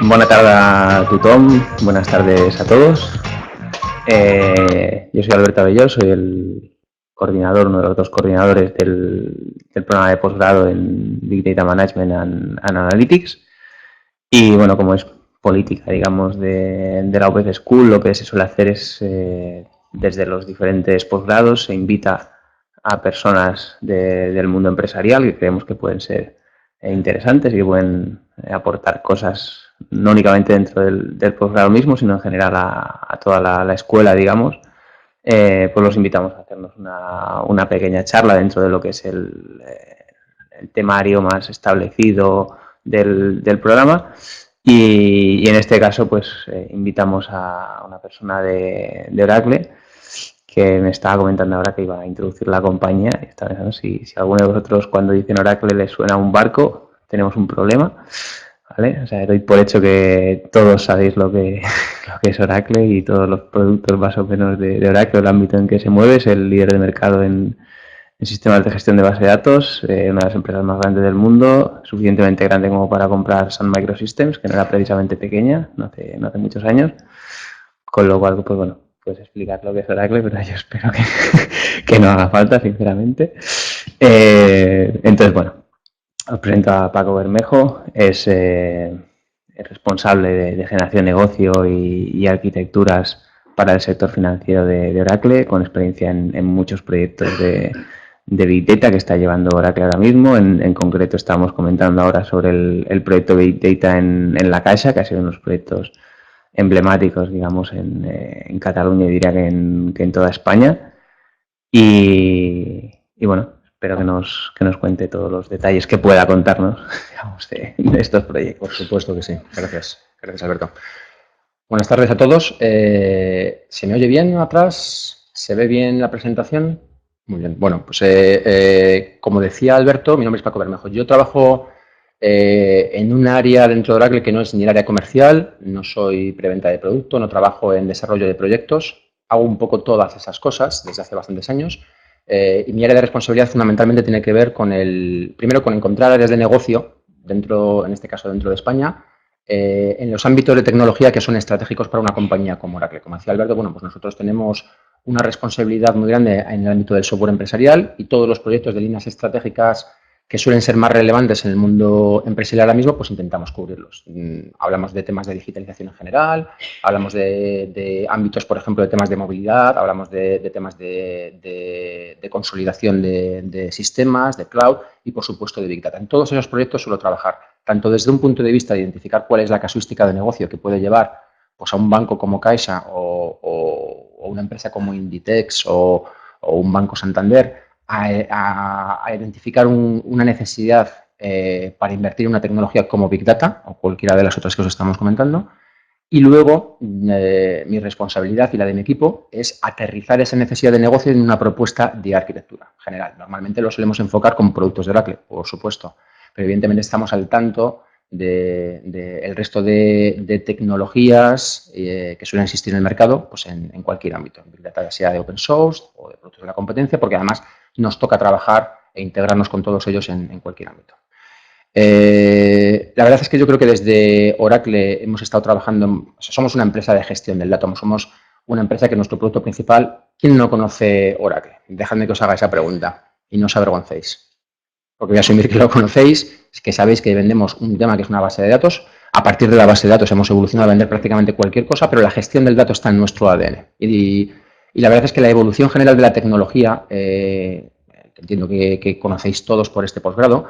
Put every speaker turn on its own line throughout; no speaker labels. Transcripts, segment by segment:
Bona tarda a tothom, buenas tardes a todos. Yo soy Alberto Abelló, soy el coordinador, uno de los dos coordinadores del programa de posgrado en Big Data Management and Analytics. Y bueno, como es política, digamos, de la UPC School, lo que se suele hacer es, desde los diferentes posgrados, se invita a personas del mundo empresarial que creemos que pueden ser interesantes y que pueden aportar cosas no únicamente dentro del posgrado mismo, sino en general a toda la escuela, digamos. Pues los invitamos a hacernos una pequeña charla dentro de lo que es el temario más establecido del programa. Y en este caso, pues invitamos a una persona de Oracle que me estaba comentando ahora que iba a introducir la compañía. Y estaba pensando si alguno de vosotros, cuando dicen Oracle, les suena un barco, tenemos un problema. ¿Vale? O sea, doy por hecho que todos sabéis lo que es Oracle y todos los productos más o menos de Oracle, el ámbito en que se mueve. Es el líder de mercado en sistemas de gestión de base de datos, una de las empresas más grandes del mundo, suficientemente grande como para comprar Sun Microsystems, que no era precisamente pequeña, no hace muchos años, con lo cual, pues bueno, puedes explicar lo que es Oracle, pero yo espero que no haga falta, sinceramente. Entonces, bueno, os presento a Paco Bermejo, es responsable de generación de negocio y arquitecturas para el sector financiero de Oracle, con experiencia en muchos proyectos de Big Data que está llevando Oracle ahora mismo. En concreto estamos comentando ahora sobre el proyecto Big Data en La Caixa, que ha sido uno de los proyectos emblemáticos, digamos, en Cataluña y diría que en toda España. Y bueno, espero que nos cuente todos los detalles que pueda contarnos, digamos, de estos proyectos.
Por supuesto que sí. Gracias. Gracias, Alberto. Buenas tardes a todos. ¿Se me oye bien atrás? ¿Se ve bien la presentación? Muy bien. Bueno, pues como decía Alberto, mi nombre es Paco Bermejo. Yo trabajo en un área dentro de Oracle que no es ni el área comercial, no soy preventa de producto, no trabajo en desarrollo de proyectos, hago un poco todas esas cosas desde hace bastantes años. Y mi área de responsabilidad fundamentalmente tiene que ver con primero con encontrar áreas de negocio en este caso dentro de España, en los ámbitos de tecnología que son estratégicos para una compañía como Oracle. Como decía Alberto, bueno, pues nosotros tenemos una responsabilidad muy grande en el ámbito del software empresarial y todos los proyectos de líneas estratégicas que suelen ser más relevantes en el mundo empresarial ahora mismo, pues intentamos cubrirlos. Hablamos de temas de digitalización en general, hablamos de ámbitos, por ejemplo, de temas de movilidad, hablamos de temas de consolidación de sistemas, de cloud y, por supuesto, de Big Data. En todos esos proyectos suelo trabajar tanto desde un punto de vista de identificar cuál es la casuística de negocio que puede llevar pues, a un banco como Caixa o una empresa como Inditex o un banco Santander a identificar una necesidad para invertir en una tecnología como Big Data o cualquiera de las otras que os estamos comentando. Y luego mi responsabilidad y la de mi equipo es aterrizar esa necesidad de negocio en una propuesta de arquitectura general. Normalmente lo solemos enfocar con productos de Oracle, por supuesto, pero evidentemente estamos al tanto del resto de tecnologías que suelen existir en el mercado pues en cualquier ámbito, Big Data, ya sea de open source o de productos de la competencia, porque además nos toca trabajar e integrarnos con todos ellos en cualquier ámbito. La verdad es que yo creo que desde Oracle hemos estado trabajando, somos una empresa de gestión del dato, somos una empresa que nuestro producto principal, ¿quién no conoce Oracle? Dejadme que os haga esa pregunta y no os avergoncéis. Porque voy a asumir que lo conocéis, es que sabéis que vendemos un tema que es una base de datos. A partir de la base de datos hemos evolucionado a vender prácticamente cualquier cosa, pero la gestión del dato está en nuestro ADN. Y la verdad es que la evolución general de la tecnología, que entiendo que conocéis todos por este posgrado,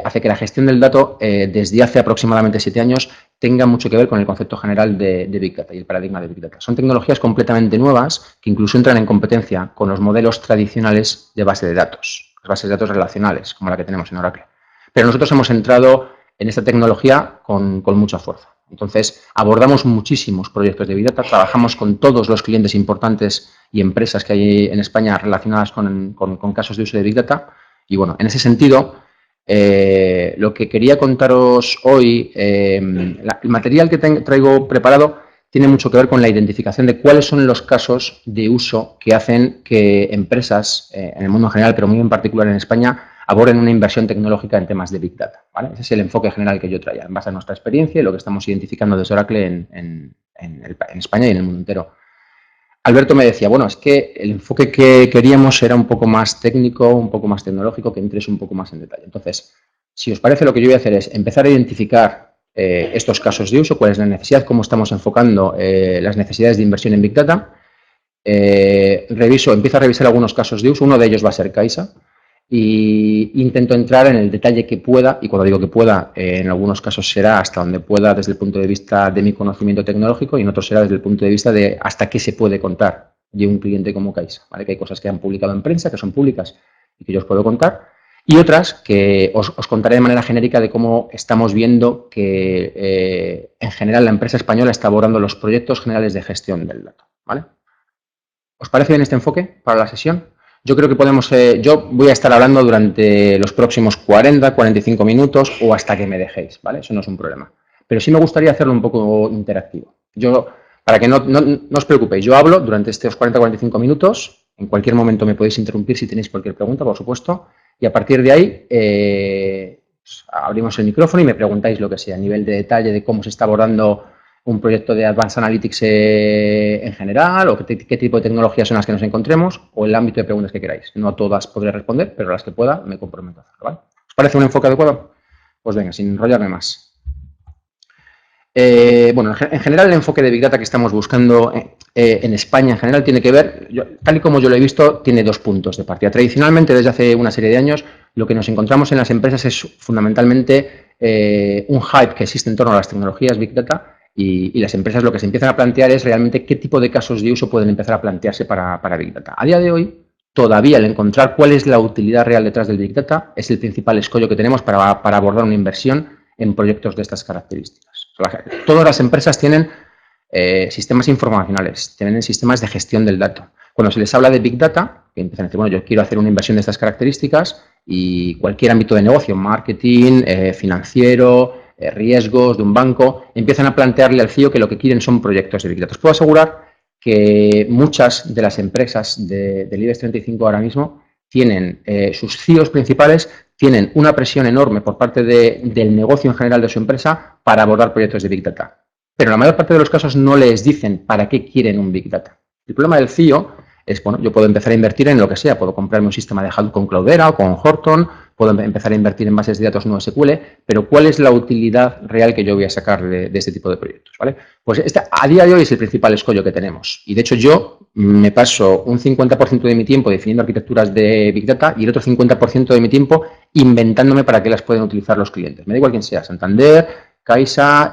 hace que la gestión del dato desde hace aproximadamente 7 años tenga mucho que ver con el concepto general de Big Data y el paradigma de Big Data. Son tecnologías completamente nuevas que incluso entran en competencia con los modelos tradicionales de base de datos, las bases de datos relacionales, como la que tenemos en Oracle. Pero nosotros hemos entrado en esta tecnología con mucha fuerza. Entonces, abordamos muchísimos proyectos de Big Data, trabajamos con todos los clientes importantes y empresas que hay en España relacionadas con casos de uso de Big Data. Y bueno, en ese sentido, lo que quería contaros hoy, el material que traigo preparado tiene mucho que ver con la identificación de cuáles son los casos de uso que hacen que empresas, en el mundo en general, pero muy en particular en España, aborden una inversión tecnológica en temas de Big Data, ¿vale? Ese es el enfoque general que yo traía, en base a nuestra experiencia y lo que estamos identificando desde Oracle en España y en el mundo entero. Alberto me decía, bueno, es que el enfoque que queríamos era un poco más técnico, un poco más tecnológico, que entres un poco más en detalle. Entonces, si os parece, lo que yo voy a hacer es empezar a identificar estos casos de uso, cuál es la necesidad, cómo estamos enfocando las necesidades de inversión en Big Data. Empiezo a revisar algunos casos de uso, uno de ellos va a ser Caixa, e intento entrar en el detalle que pueda, y cuando digo que pueda, en algunos casos será hasta donde pueda desde el punto de vista de mi conocimiento tecnológico y en otros será desde el punto de vista de hasta qué se puede contar de un cliente como Caixa, ¿vale? Que hay cosas que han publicado en prensa, que son públicas y que yo os puedo contar, y otras que os contaré de manera genérica de cómo estamos viendo que en general la empresa española está abordando los proyectos generales de gestión del dato, ¿vale? ¿Os parece bien este enfoque para la sesión? Yo creo que podemos, yo voy a estar hablando durante los próximos 40, 45 minutos o hasta que me dejéis, ¿vale? Eso no es un problema. Pero sí me gustaría hacerlo un poco interactivo. Para que no os preocupéis, yo hablo durante estos 40, 45 minutos. En cualquier momento me podéis interrumpir si tenéis cualquier pregunta, por supuesto. Y a partir de ahí abrimos el micrófono y me preguntáis lo que sea, a nivel de detalle de cómo se está abordando un proyecto de Advanced Analytics en general, o qué tipo de tecnologías son las que nos encontremos, o el ámbito de preguntas que queráis. No a todas podré responder, pero a las que pueda me comprometo a hacerlo, ¿vale? ¿Os parece un enfoque adecuado? Pues venga, sin enrollarme más. Bueno, en general el enfoque de Big Data que estamos buscando en España en general tiene que ver, tal y como yo lo he visto, tiene dos puntos de partida. Tradicionalmente, desde hace una serie de años, lo que nos encontramos en las empresas es fundamentalmente un hype que existe en torno a las tecnologías Big Data y las empresas lo que se empiezan a plantear es realmente qué tipo de casos de uso pueden empezar a plantearse para Big Data. A día de hoy, todavía el encontrar cuál es la utilidad real detrás del Big Data es el principal escollo que tenemos para abordar una inversión en proyectos de estas características. Todas las empresas tienen sistemas informacionales, tienen sistemas de gestión del dato. Cuando se les habla de Big Data, que empiezan a decir, bueno, yo quiero hacer una inversión de estas características y cualquier ámbito de negocio, marketing, financiero, riesgos de un banco, empiezan a plantearle al CEO que lo que quieren son proyectos de Big Data. Os puedo asegurar que muchas de las empresas del IBEX 35 ahora mismo tienen sus CEOs principales tienen una presión enorme por parte del negocio en general de su empresa para abordar proyectos de Big Data. Pero en la mayor parte de los casos no les dicen para qué quieren un Big Data. El problema del CEO es, bueno, yo puedo empezar a invertir en lo que sea, puedo comprarme un sistema de Hadoop con Cloudera o con Horton, puedo empezar a invertir en bases de datos no SQL, pero ¿cuál es la utilidad real que yo voy a sacar de este tipo de proyectos? ¿Vale? Pues a día de hoy es el principal escollo que tenemos. Y de hecho yo me paso un 50% de mi tiempo definiendo arquitecturas de Big Data y el otro 50% de mi tiempo inventándome para qué las pueden utilizar los clientes. Me da igual quién sea, Santander, Caixa,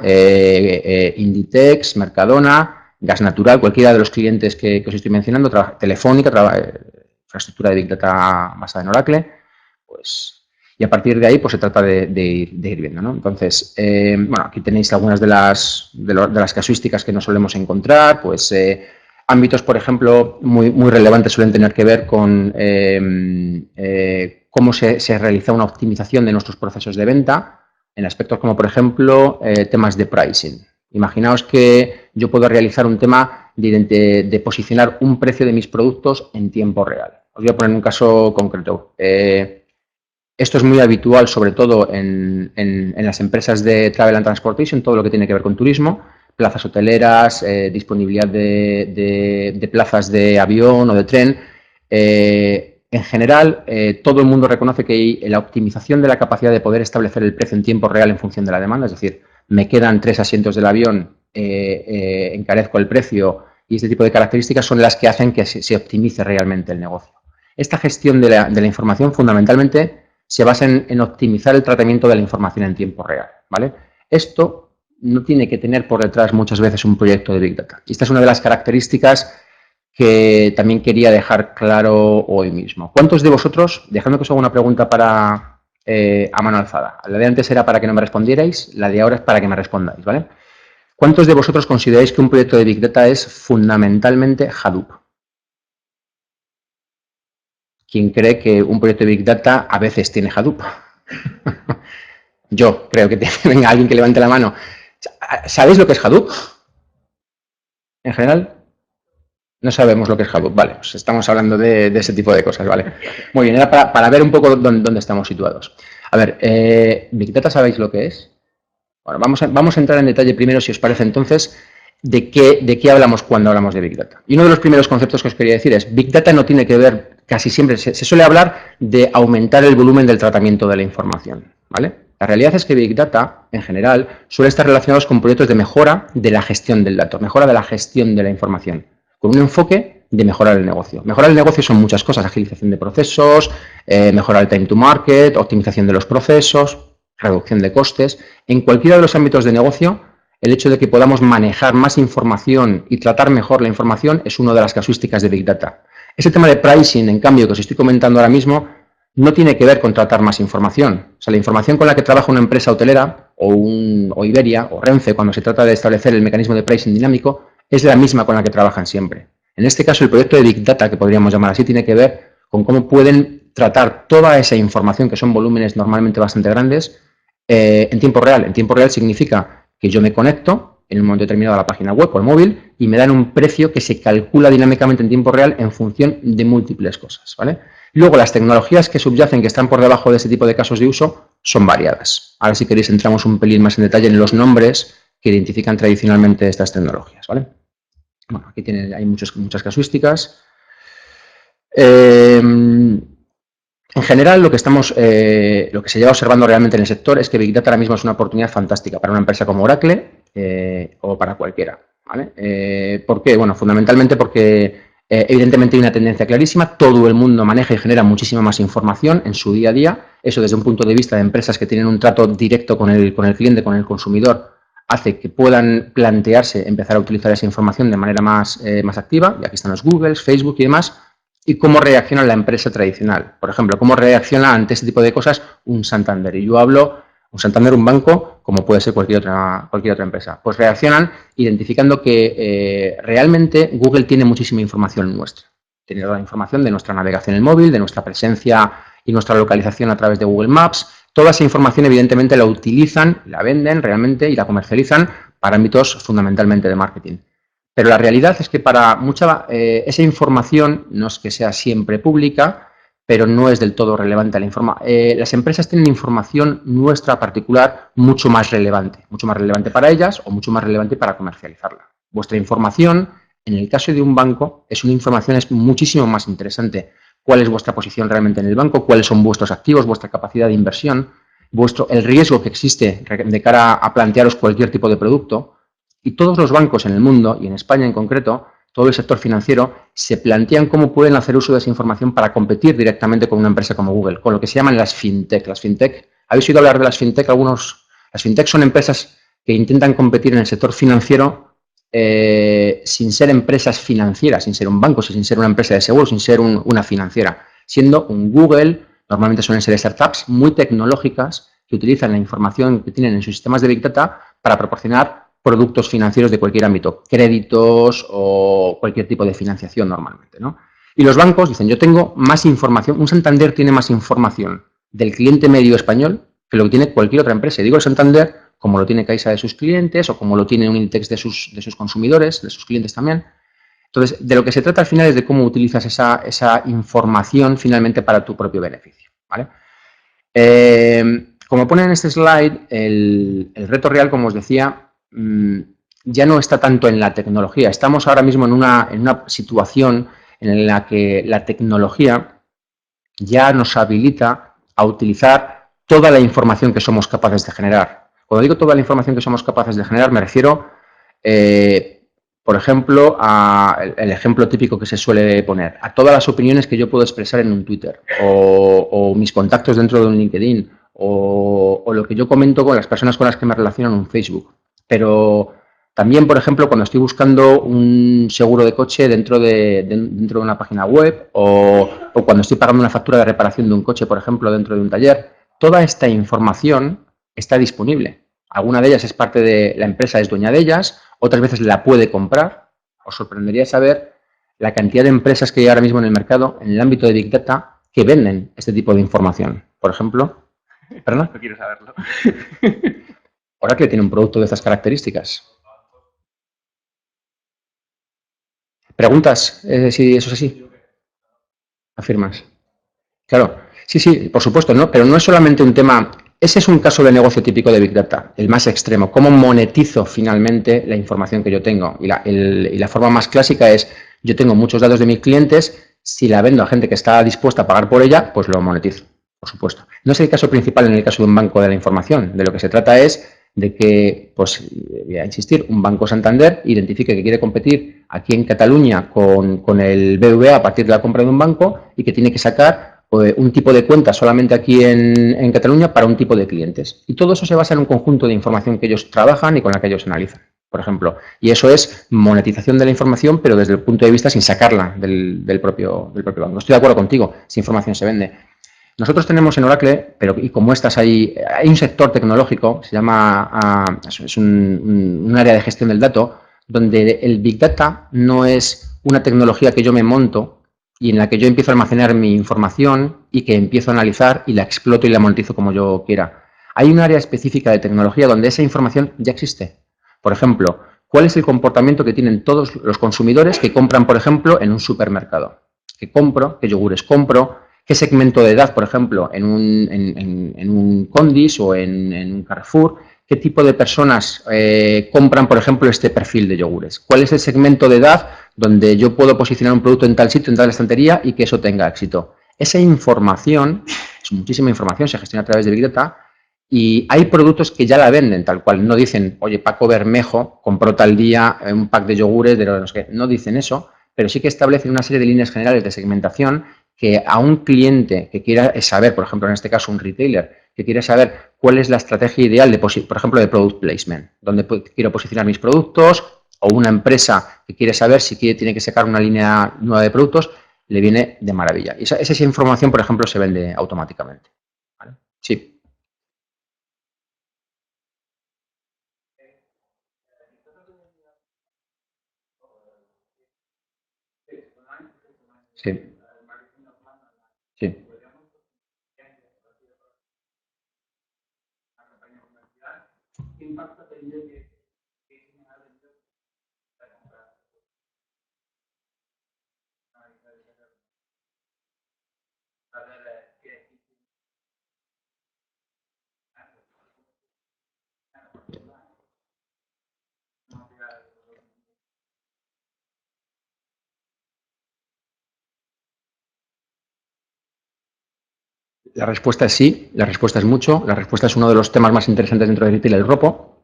Inditex, Mercadona, Gas Natural, cualquiera de los clientes que os estoy mencionando, Telefónica, infraestructura de Big Data basada en Oracle, pues, y a partir de ahí pues se trata de ir viendo, ¿no? Entonces, bueno, aquí tenéis algunas de las casuísticas que nos solemos encontrar, pues ámbitos, por ejemplo, muy relevantes suelen tener que ver con cómo se realiza una optimización de nuestros procesos de venta en aspectos como, por ejemplo, temas de pricing. Imaginaos que yo puedo realizar un tema de posicionar un precio de mis productos en tiempo real. Os voy a poner un caso concreto. Esto es muy habitual, sobre todo en las empresas de Travel and Transportation, todo lo que tiene que ver con turismo, plazas hoteleras, disponibilidad de plazas de avión o de tren. En general, todo el mundo reconoce que la optimización de la capacidad de poder establecer el precio en tiempo real en función de la demanda, es decir, me quedan 3 asientos del avión, encarezco el precio y este tipo de características son las que hacen que se optimice realmente el negocio. Esta gestión de la información fundamentalmente se basa en optimizar el tratamiento de la información en tiempo real, ¿vale? Esto no tiene que tener por detrás muchas veces un proyecto de Big Data. Y esta es una de las características que también quería dejar claro hoy mismo. ¿Cuántos de vosotros, dejando que os haga una pregunta a mano alzada? La de antes era para que no me respondierais, la de ahora es para que me respondáis, ¿vale? ¿Cuántos de vosotros consideráis que un proyecto de Big Data es fundamentalmente Hadoop? ¿Quién cree que un proyecto de Big Data a veces tiene Hadoop? Yo creo que tiene. Venga, alguien que levante la mano. ¿Sabéis lo que es Hadoop? En general, No sabemos lo que es Hadoop. Vale, pues estamos hablando de ese tipo de cosas, ¿vale? Muy bien, era para ver un poco dónde estamos situados. A ver, Big Data, ¿sabéis lo que es? Bueno, vamos a entrar en detalle primero, si os parece entonces, de qué hablamos cuando hablamos de Big Data. Y uno de los primeros conceptos que os quería decir es, Big Data no tiene que ver, casi siempre se suele hablar de aumentar el volumen del tratamiento de la información, ¿vale? La realidad es que Big Data, en general, suele estar relacionado con proyectos de mejora de la gestión del dato, mejora de la gestión de la información, con un enfoque de mejorar el negocio. Mejorar el negocio son muchas cosas, agilización de procesos, mejorar el time to market, optimización de los procesos, reducción de costes. En cualquiera de los ámbitos de negocio, el hecho de que podamos manejar más información y tratar mejor la información es una de las casuísticas de Big Data. Ese tema de pricing, en cambio, que os estoy comentando ahora mismo, no tiene que ver con tratar más información. O sea, la información con la que trabaja una empresa hotelera o Iberia o Renfe cuando se trata de establecer el mecanismo de pricing dinámico es la misma con la que trabajan siempre. En este caso, el proyecto de Big Data, que podríamos llamar así, tiene que ver con cómo pueden tratar toda esa información, que son volúmenes normalmente bastante grandes, en tiempo real. En tiempo real significa que yo me conecto en un momento determinado a la página web o al móvil y me dan un precio que se calcula dinámicamente en tiempo real en función de múltiples cosas, ¿vale? Luego, las tecnologías que subyacen, que están por debajo de este tipo de casos de uso, son variadas. Ahora, si queréis, entramos un pelín más en detalle en los nombres que identifican tradicionalmente estas tecnologías, ¿vale? Bueno, aquí hay muchas casuísticas. En general, lo que se lleva observando realmente en el sector es que Big Data ahora mismo es una oportunidad fantástica para una empresa como Oracle o para cualquiera, ¿vale? ¿Por qué? Bueno, fundamentalmente porque evidentemente hay una tendencia clarísima, todo el mundo maneja y genera muchísima más información en su día a día, eso desde un punto de vista de empresas que tienen un trato directo con el cliente, con el consumidor, hace que puedan plantearse empezar a utilizar esa información de manera más activa, y aquí están los Google, Facebook y demás, y cómo reacciona la empresa tradicional. Por ejemplo, cómo reacciona ante este tipo de cosas un Santander. Y yo hablo, un Santander, un banco, como puede ser cualquier otra empresa. Pues reaccionan identificando que realmente Google tiene muchísima información nuestra. Tiene toda la información de nuestra navegación en el móvil, de nuestra presencia y nuestra localización a través de Google Maps. Toda esa información, evidentemente, la utilizan, la venden realmente y la comercializan para ámbitos fundamentalmente de marketing. Pero la realidad es que para mucha esa información no es que sea siempre pública, pero no es del todo relevante la información. Las empresas tienen información nuestra particular mucho más relevante para ellas o mucho más relevante para comercializarla. Vuestra información, en el caso de un banco, es muchísimo más interesante. ¿Cuál es vuestra posición realmente en el banco? ¿Cuáles son vuestros activos, vuestra capacidad de inversión, el riesgo que existe de cara a plantearos cualquier tipo de producto? Y todos los bancos en el mundo, y en España en concreto, todo el sector financiero, se plantean cómo pueden hacer uso de esa información para competir directamente con una empresa como Google, con lo que se llaman las fintech. Las fintech, ¿habéis oído hablar de las fintech? Las fintech son empresas que intentan competir en el sector financiero sin ser empresas financieras, sin ser un banco, sin ser una empresa de seguros, sin ser una financiera. Siendo un Google, normalmente suelen ser startups muy tecnológicas que utilizan la información que tienen en sus sistemas de Big Data para proporcionar productos financieros de cualquier ámbito, créditos o cualquier tipo de financiación normalmente, ¿no? Y los bancos dicen, yo tengo más información, un Santander tiene más información del cliente medio español que lo que tiene cualquier otra empresa. Y digo el Santander como lo tiene Caixa de sus clientes o como lo tiene un Inditex de sus consumidores, de sus clientes también. Entonces, de lo que se trata al final es de cómo utilizas esa información finalmente para tu propio beneficio, ¿vale? Como pone en este slide, el reto real, como os decía, ya no está tanto en la tecnología. Estamos ahora mismo en una situación en la que la tecnología ya nos habilita a utilizar toda la información que somos capaces de generar. Cuando digo toda la información que somos capaces de generar, me refiero, por ejemplo, el ejemplo típico que se suele poner, a todas las opiniones que yo puedo expresar en un Twitter o mis contactos dentro de un LinkedIn o lo que yo comento con las personas con las que me relaciono en un Facebook. Pero también, por ejemplo, cuando estoy buscando un seguro de coche dentro de una página web o cuando estoy pagando una factura de reparación de un coche, por ejemplo, dentro de un taller, toda esta información está disponible. Alguna de ellas es parte de la empresa, es dueña de ellas, otras veces la puede comprar. Os sorprendería saber la cantidad de empresas que hay ahora mismo en el mercado, en el ámbito de Big Data, que venden este tipo de información. Por ejemplo, ¿perdón?
No quiero saberlo.
Oracle tiene un producto de estas características. ¿Preguntas si eso es así? Afirmas. Claro, sí, sí, por supuesto, ¿no? Pero no es solamente un tema, ese es un caso de negocio típico de Big Data, el más extremo, cómo monetizo finalmente la información que yo tengo. Y la forma más clásica es, yo tengo muchos datos de mis clientes, si la vendo a gente que está dispuesta a pagar por ella, pues lo monetizo, por supuesto. No es el caso principal en el caso de un banco de la información, de lo que se trata es de que, pues, voy a insistir, un Banco Santander identifique que quiere competir aquí en Cataluña con el BBVA a partir de la compra de un banco y que tiene que sacar un tipo de cuenta solamente aquí en Cataluña para un tipo de clientes. Y todo eso se basa en un conjunto de información que ellos trabajan y con la que ellos analizan, por ejemplo. Y eso es monetización de la información, pero desde el punto de vista sin sacarla del propio banco. Estoy de acuerdo contigo, si información se vende. Nosotros tenemos en Oracle, pero y como estas hay un sector tecnológico, se llama, es un área de gestión del dato, donde el Big Data no es una tecnología que yo me monto y en la que yo empiezo a almacenar mi información y que empiezo a analizar y la exploto y la monetizo como yo quiera. Hay un área específica de tecnología donde esa información ya existe. Por ejemplo, ¿cuál es el comportamiento que tienen todos los consumidores que compran, por ejemplo, en un supermercado? ¿Qué compro? ¿Qué yogures compro? ¿Qué segmento de edad, por ejemplo, en un Condis o en un Carrefour? ¿Qué tipo de personas compran, por ejemplo, este perfil de yogures? ¿Cuál es el segmento de edad donde yo puedo posicionar un producto en tal sitio, en tal estantería y que eso tenga éxito? Esa información, es muchísima información, se gestiona a través de Big Data y hay productos que ya la venden tal cual. No dicen, oye, Paco Bermejo compró tal día un pack de yogures, de no sé qué. No dicen eso, pero sí que establecen una serie de líneas generales de segmentación que a un cliente que quiera saber, por ejemplo, en este caso un retailer, que quiere saber cuál es la estrategia ideal de, por ejemplo, de product placement, dónde quiero posicionar mis productos, o una empresa que quiere saber si tiene que sacar una línea nueva de productos, le viene de maravilla. Y esa información, por ejemplo, se vende automáticamente. ¿Vale? Sí. Sí, sí. La respuesta es sí, la respuesta es mucho, la respuesta es uno de los temas más interesantes dentro de retail, el ropo.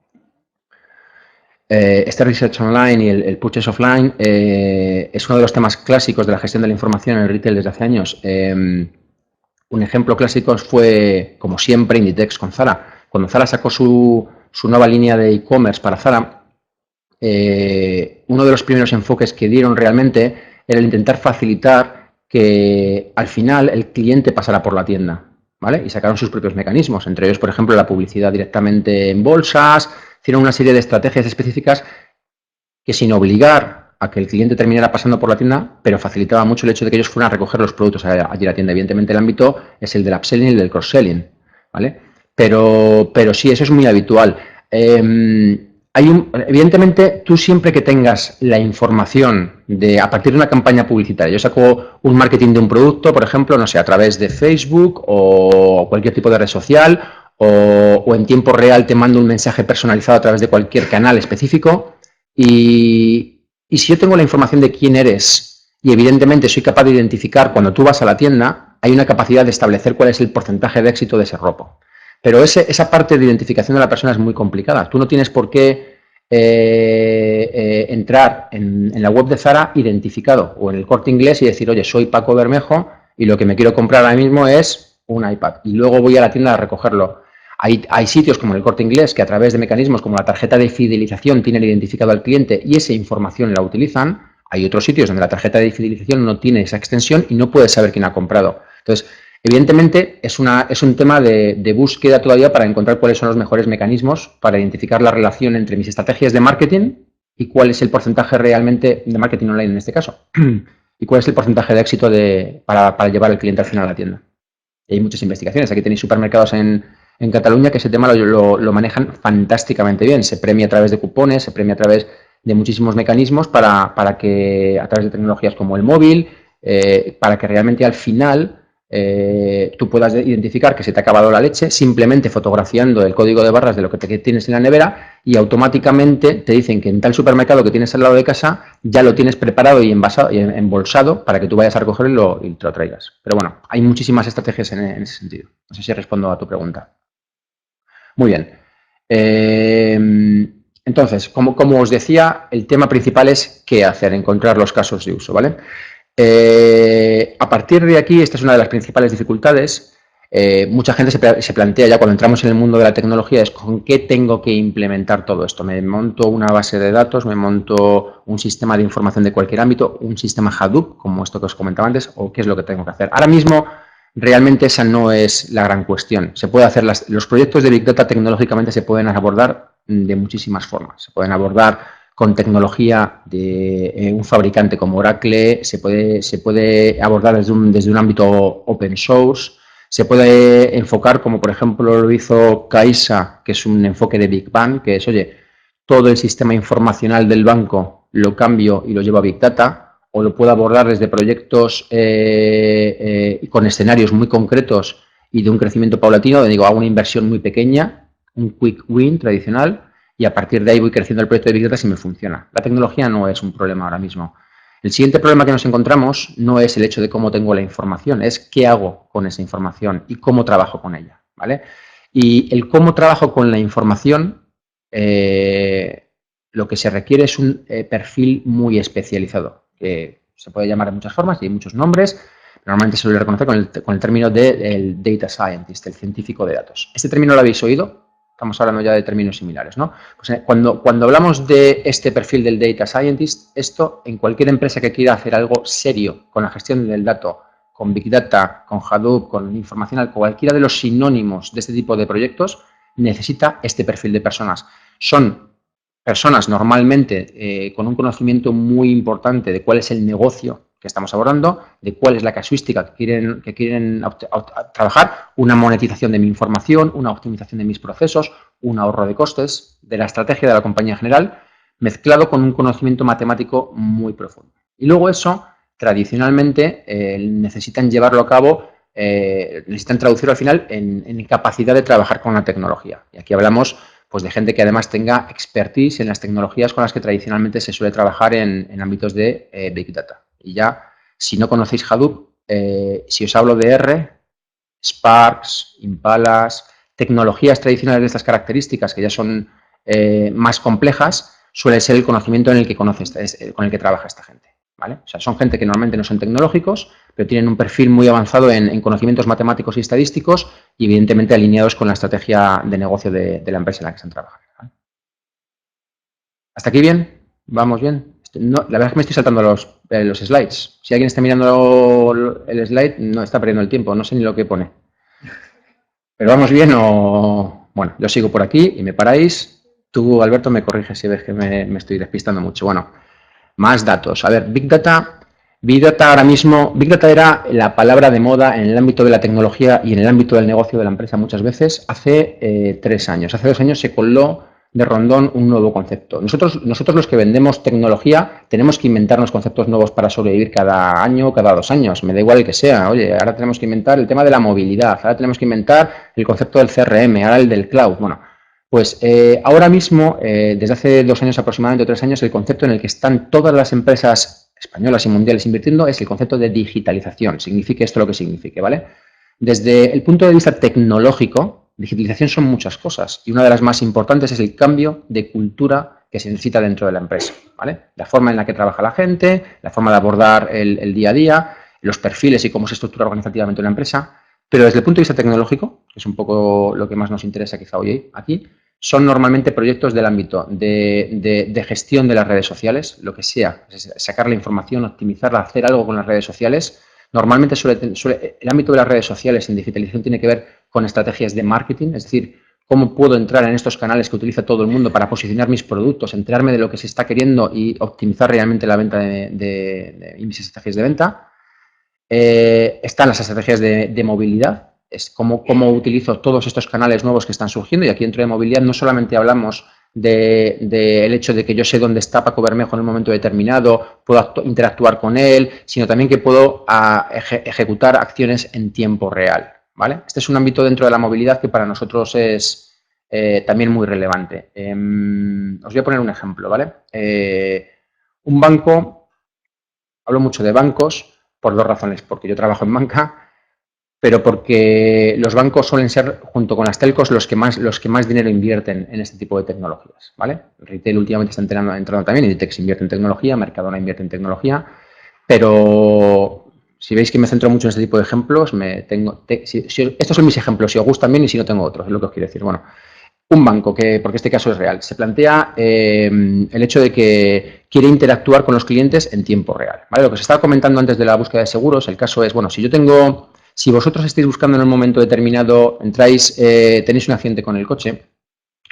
Este Research Online y el Purchase Offline es uno de los temas clásicos de la gestión de la información en el retail desde hace años. Un ejemplo clásico fue, como siempre, Inditex con Zara. Cuando Zara sacó su nueva línea de e-commerce para Zara, uno de los primeros enfoques que dieron realmente era el intentar facilitar que al final el cliente pasara por la tienda, ¿vale? Y sacaron sus propios mecanismos, entre ellos, por ejemplo, la publicidad directamente en bolsas, hicieron una serie de estrategias específicas que sin obligar a que el cliente terminara pasando por la tienda, pero facilitaba mucho el hecho de que ellos fueran a recoger los productos allí a la tienda. Evidentemente el ámbito es el del upselling y el del cross-selling, ¿vale? Pero sí, eso es muy habitual. Evidentemente, tú siempre que tengas la información a partir de una campaña publicitaria, yo saco un marketing de un producto, por ejemplo, no sé, a través de Facebook o cualquier tipo de red social, o en tiempo real te mando un mensaje personalizado a través de cualquier canal específico, y si yo tengo la información de quién eres y evidentemente soy capaz de identificar cuando tú vas a la tienda, hay una capacidad de establecer cuál es el porcentaje de éxito de ese ropo. Pero esa parte de identificación de la persona es muy complicada. Tú no tienes por qué entrar en la web de Zara identificado o en el Corte Inglés y decir, oye, soy Paco Bermejo y lo que me quiero comprar ahora mismo es un iPad y luego voy a la tienda a recogerlo. Hay sitios como el Corte Inglés que a través de mecanismos como la tarjeta de fidelización tienen identificado al cliente y esa información la utilizan. Hay otros sitios donde la tarjeta de fidelización no tiene esa extensión y no puedes saber quién ha comprado. Entonces, evidentemente, es un tema de búsqueda todavía para encontrar cuáles son los mejores mecanismos para identificar la relación entre mis estrategias de marketing y cuál es el porcentaje realmente de marketing online en este caso. Y cuál es el porcentaje de éxito para llevar al cliente al final a la tienda. Y hay muchas investigaciones. Aquí tenéis supermercados en Cataluña que ese tema lo manejan fantásticamente bien. Se premia a través de cupones, se premia a través de muchísimos mecanismos para que a través de tecnologías como el móvil, para que realmente al final tú puedas identificar que se te ha acabado la leche simplemente fotografiando el código de barras de lo que tienes en la nevera y automáticamente te dicen que en tal supermercado que tienes al lado de casa ya lo tienes preparado y envasado y embolsado para que tú vayas a recogerlo y te lo traigas. Pero bueno, hay muchísimas estrategias en ese sentido. No sé si respondo a tu pregunta. Muy bien. Entonces, como os decía, el tema principal es qué hacer, encontrar los casos de uso, ¿vale? A partir de aquí, esta es una de las principales dificultades. Mucha gente se plantea ya cuando entramos en el mundo de la tecnología es con qué tengo que implementar todo esto. Me monto una base de datos, me monto un sistema de información de cualquier ámbito, un sistema Hadoop, como esto que os comentaba antes, o qué es lo que tengo que hacer. Ahora mismo, realmente esa no es la gran cuestión. Se puede hacer los proyectos de Big Data tecnológicamente se pueden abordar de muchísimas formas. Se pueden abordar con tecnología de un fabricante como Oracle, se puede abordar desde un ámbito open source, se puede enfocar como por ejemplo lo hizo Caixa, que es un enfoque de Big Bang, que es, oye, todo el sistema informacional del banco lo cambio y lo llevo a Big Data, o lo puedo abordar desde proyectos con escenarios muy concretos y de un crecimiento paulatino, digo, hago una inversión muy pequeña, un quick win tradicional, y a partir de ahí voy creciendo el proyecto de Big Data si me funciona. La tecnología no es un problema ahora mismo. El siguiente problema que nos encontramos no es el hecho de cómo tengo la información, es qué hago con esa información y cómo trabajo con ella, ¿vale? Y el cómo trabajo con la información, lo que se requiere es un perfil muy especializado, que se puede llamar de muchas formas y hay muchos nombres. Normalmente se suele reconocer con el término del data scientist, el científico de datos. ¿Este término lo habéis oído? Estamos hablando ya de términos similares, ¿no? Pues cuando hablamos de este perfil del data scientist, esto en cualquier empresa que quiera hacer algo serio con la gestión del dato, con Big Data, con Hadoop, con información, cualquiera de los sinónimos de este tipo de proyectos, necesita este perfil de personas. Son personas normalmente con un conocimiento muy importante de cuál es el negocio que estamos abordando, de cuál es la casuística que quieren trabajar, una monetización de mi información, una optimización de mis procesos, un ahorro de costes, de la estrategia de la compañía en general, mezclado con un conocimiento matemático muy profundo. Y luego eso, tradicionalmente, necesitan llevarlo a cabo, necesitan traducirlo al final en capacidad de trabajar con la tecnología. Y aquí hablamos pues de gente que además tenga expertise en las tecnologías con las que tradicionalmente se suele trabajar en ámbitos de Big Data. Y ya, si no conocéis Hadoop, si os hablo de R, Sparks, Impalas, tecnologías tradicionales de estas características que ya son más complejas, suele ser el conocimiento con el que trabaja esta gente. ¿Vale? O sea, son gente que normalmente no son tecnológicos, pero tienen un perfil muy avanzado en conocimientos matemáticos y estadísticos y evidentemente alineados con la estrategia de negocio de la empresa en la que están trabajando. ¿Vale? ¿Hasta aquí bien? ¿Vamos bien? No, la verdad es que me estoy saltando los slides. Si alguien está mirando el slide, no está perdiendo el tiempo, no sé ni lo que pone. ¿Pero vamos bien o...? Bueno, yo sigo por aquí y me paráis. Tú, Alberto, me corriges si ves que me estoy despistando mucho. Bueno, más datos. A ver, Big Data ahora mismo, Big Data era la palabra de moda en el ámbito de la tecnología y en el ámbito del negocio de la empresa muchas veces hace 3 años. Hace 2 años se coló de rondón un nuevo concepto. Nosotros los que vendemos tecnología tenemos que inventarnos conceptos nuevos para sobrevivir cada año, cada 2 años. Me da igual el que sea. Oye, ahora tenemos que inventar el tema de la movilidad, ahora tenemos que inventar el concepto del CRM, ahora el del cloud. Bueno, pues ahora mismo, desde hace 2 años aproximadamente, 3 años, el concepto en el que están todas las empresas españolas y mundiales invirtiendo es el concepto de digitalización. Signifique esto lo que signifique, ¿vale? Desde el punto de vista tecnológico, digitalización son muchas cosas y una de las más importantes es el cambio de cultura que se necesita dentro de la empresa, ¿vale? La forma en la que trabaja la gente, la forma de abordar el día a día, los perfiles y cómo se estructura organizativamente una empresa. Pero desde el punto de vista tecnológico, que es un poco lo que más nos interesa quizá hoy aquí, son normalmente proyectos del ámbito de gestión de las redes sociales, lo que sea, sacar la información, optimizarla, hacer algo con las redes sociales. Normalmente el ámbito de las redes sociales en digitalización tiene que ver con estrategias de marketing, es decir, cómo puedo entrar en estos canales que utiliza todo el mundo para posicionar mis productos, enterarme de lo que se está queriendo y optimizar realmente la venta de mis estrategias de venta. Están las estrategias de movilidad, es cómo utilizo todos estos canales nuevos que están surgiendo y aquí dentro de movilidad no solamente hablamos del hecho de que yo sé dónde está Paco Bermejo en un momento determinado, puedo interactuar con él, sino también que puedo ejecutar acciones en tiempo real, ¿vale? Este es un ámbito dentro de la movilidad que para nosotros es también muy relevante. Os voy a poner un ejemplo, ¿vale? Un banco, hablo mucho de bancos por dos razones, porque yo trabajo en banca, pero porque los bancos suelen ser, junto con las telcos, los que más dinero invierten en este tipo de tecnologías, ¿vale? Retail últimamente está entrando también, Inditex invierte en tecnología, Mercadona invierte en tecnología, pero si veis que me centro mucho en este tipo de ejemplos, estos son mis ejemplos, si os gustan bien y si no tengo otros, es lo que os quiero decir. Bueno, un banco, porque este caso es real, se plantea el hecho de que quiere interactuar con los clientes en tiempo real, ¿vale? Lo que se estaba comentando antes de la búsqueda de seguros, el caso es, bueno, si vosotros estáis buscando en un momento determinado, tenéis un accidente con el coche,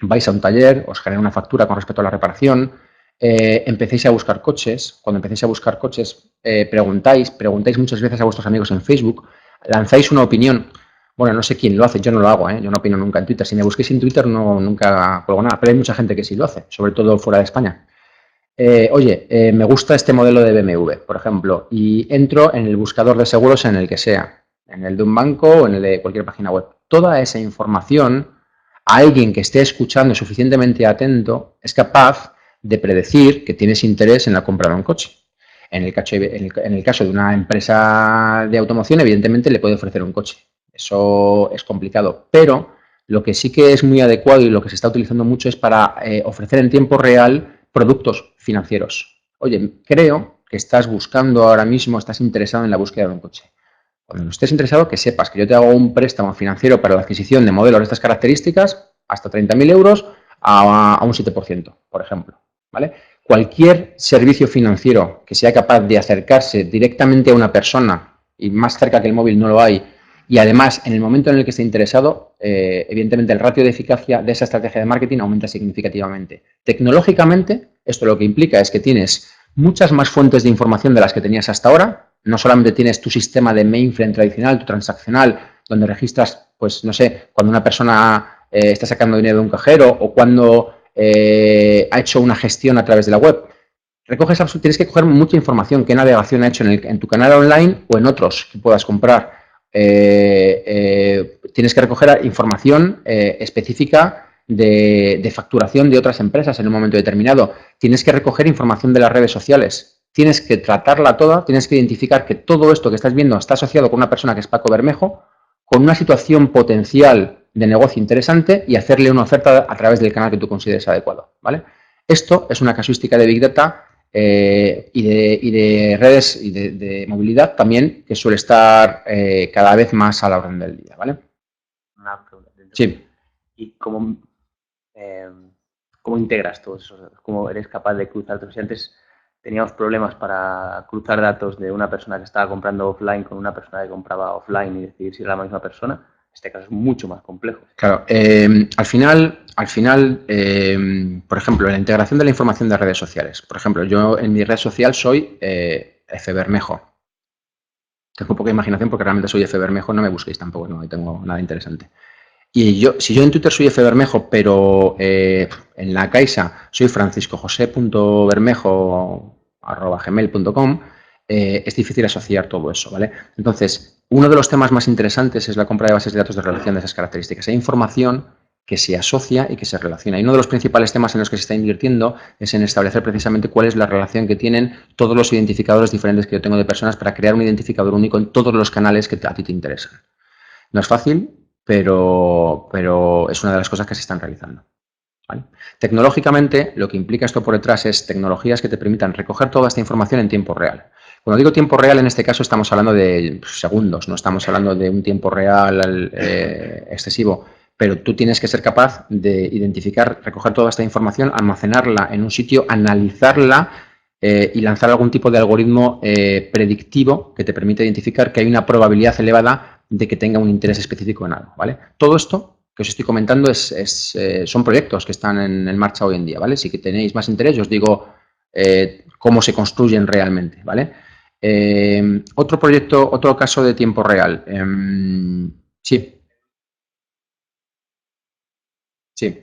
vais a un taller, os genera una factura con respecto a la reparación, empecéis a buscar coches, cuando empecéis a buscar coches, preguntáis muchas veces a vuestros amigos en Facebook, lanzáis una opinión. Bueno, no sé quién lo hace, yo no lo hago, yo no opino nunca en Twitter. Si me busquéis en Twitter nunca cuelgo nada, pero hay mucha gente que sí lo hace, sobre todo fuera de España. Oye, me gusta este modelo de BMW, por ejemplo, y entro en el buscador de seguros en el que sea, en el de un banco o en el de cualquier página web. Toda esa información, alguien que esté escuchando suficientemente atento es capaz de predecir que tienes interés en la compra de un coche. En el caso de una empresa de automoción, evidentemente le puede ofrecer un coche. Eso es complicado, pero lo que sí que es muy adecuado y lo que se está utilizando mucho es para ofrecer en tiempo real productos financieros. Oye, creo que estás buscando ahora mismo, estás interesado en la búsqueda de un coche. Cuando estés interesado, que sepas que yo te hago un préstamo financiero para la adquisición de modelos de estas características, hasta 30.000 euros a un 7%, por ejemplo. ¿Vale? Cualquier servicio financiero que sea capaz de acercarse directamente a una persona, y más cerca que el móvil no lo hay, y además en el momento en el que esté interesado, evidentemente el ratio de eficacia de esa estrategia de marketing aumenta significativamente. Tecnológicamente, esto lo que implica es que tienes muchas más fuentes de información de las que tenías hasta ahora. No solamente tienes tu sistema de mainframe tradicional, tu transaccional, donde registras, pues no sé, cuando una persona está sacando dinero de un cajero o cuando ha hecho una gestión a través de la web. Tienes que coger mucha información, qué navegación ha hecho en tu canal online o en otros que puedas comprar. Tienes que recoger información específica de facturación de otras empresas en un momento determinado. Tienes que recoger información de las redes sociales. Tienes que tratarla toda, tienes que identificar que todo esto que estás viendo está asociado con una persona que es Paco Bermejo, con una situación potencial de negocio interesante y hacerle una oferta a través del canal que tú consideres adecuado, ¿vale? Esto es una casuística de Big Data y de redes y de movilidad también que suele estar cada vez más a la orden del día, ¿vale?
Una pregunta.
Sí.
¿Y cómo integras todos esos datos? ¿Cómo eres capaz de cruzar? Si antes teníamos problemas para cruzar datos de una persona que estaba comprando offline con una persona que compraba offline y decidir si era la misma persona. En este caso es mucho más complejo.
Claro, al final, por ejemplo, en la integración de la información de redes sociales. Por ejemplo, yo en mi red social soy F. Bermejo. Tengo poca imaginación porque realmente soy F. Bermejo, no me busquéis tampoco, no tengo nada interesante. Y si yo en Twitter soy F. Bermejo, pero en la Caixa soy franciscojose.bermejo@gmail.com, es difícil asociar todo eso, ¿vale? Entonces, uno de los temas más interesantes es la compra de bases de datos de relación de esas características. Hay información que se asocia y que se relaciona. Y uno de los principales temas en los que se está invirtiendo es en establecer precisamente cuál es la relación que tienen todos los identificadores diferentes que yo tengo de personas para crear un identificador único en todos los canales que a ti te interesan. No es fácil, pero es una de las cosas que se están realizando. ¿Vale? Tecnológicamente, lo que implica esto por detrás es tecnologías que te permitan recoger toda esta información en tiempo real. Cuando digo tiempo real, en este caso estamos hablando de segundos, no estamos hablando de un tiempo real excesivo, pero tú tienes que ser capaz de identificar, recoger toda esta información, almacenarla en un sitio, analizarla y lanzar algún tipo de algoritmo predictivo que te permite identificar que hay una probabilidad elevada de que tenga un interés específico en algo, ¿vale? Todo esto que os estoy comentando son proyectos que están en marcha hoy en día, ¿vale? Si que tenéis más interés, yo os digo cómo se construyen realmente, ¿vale? Otro proyecto, otro caso de tiempo real. Sí, sí.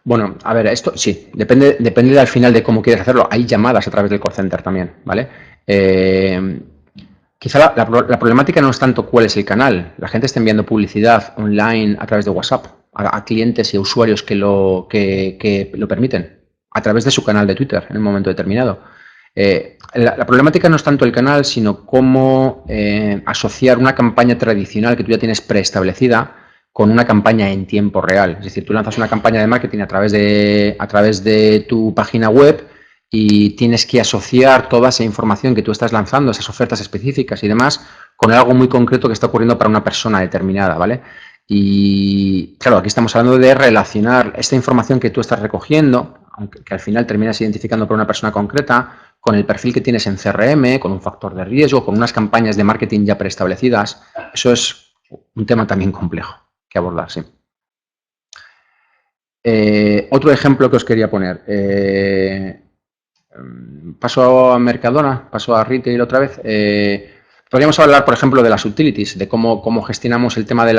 Bueno, a ver, esto sí, depende al final de cómo quieres hacerlo. Hay llamadas a través del call center también, ¿vale? Quizá la problemática no es tanto cuál es el canal. La gente está enviando publicidad online a través de WhatsApp a clientes y a usuarios que lo permiten a través de su canal de Twitter en un momento determinado. La problemática no es tanto el canal, sino cómo asociar una campaña tradicional que tú ya tienes preestablecida con una campaña en tiempo real. Es decir, tú lanzas una campaña de marketing a través de tu página web y tienes que asociar toda esa información que tú estás lanzando, esas ofertas específicas y demás, con algo muy concreto que está ocurriendo para una persona determinada, ¿vale? Y claro, aquí estamos hablando de relacionar esta información que tú estás recogiendo, aunque que al final terminas identificando por una persona concreta, con el perfil que tienes en CRM, con un factor de riesgo, con unas campañas de marketing ya preestablecidas. Eso es un tema también complejo que abordar, sí. Otro ejemplo que os quería poner. Paso a Mercadona, paso a Retail otra vez. Podríamos hablar, por ejemplo, de las utilities, de cómo gestionamos el tema de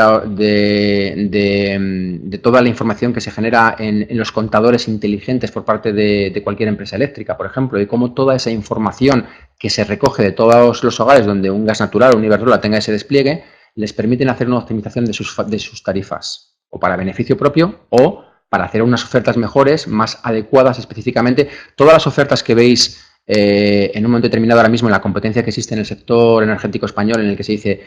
toda la información que se genera en los contadores inteligentes por parte de cualquier empresa eléctrica, por ejemplo, y cómo toda esa información que se recoge de todos los hogares donde un gas natural o un Iberdrola tenga ese despliegue, les permiten hacer una optimización de sus tarifas, o para beneficio propio, o para hacer unas ofertas mejores, más adecuadas específicamente. Todas las ofertas que veis en un momento determinado ahora mismo en la competencia que existe en el sector energético español, en el que se dice,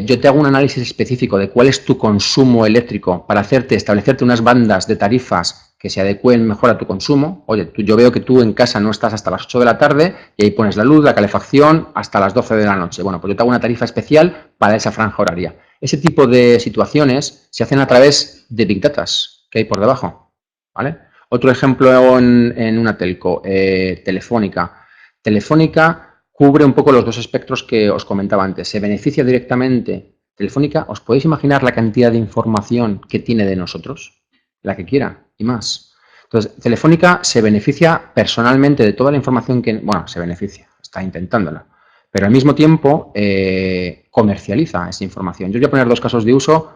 yo te hago un análisis específico de cuál es tu consumo eléctrico para establecerte unas bandas de tarifas que se adecúen mejor a tu consumo. Oye, yo veo que tú en casa no estás hasta las 8 de la tarde y ahí pones la luz, la calefacción hasta las 12 de la noche. Bueno, pues yo te hago una tarifa especial para esa franja horaria. Ese tipo de situaciones se hacen a través de Big Data que hay por debajo, ¿vale? Otro ejemplo en una telco, Telefónica. Telefónica cubre un poco los dos espectros que os comentaba antes. Se beneficia directamente. Telefónica, ¿os podéis imaginar la cantidad de información que tiene de nosotros? La que quiera y más. Entonces, Telefónica se beneficia personalmente de toda la información que... Bueno, se beneficia, está intentándola. Pero al mismo tiempo comercializa esa información. Yo voy a poner dos casos de uso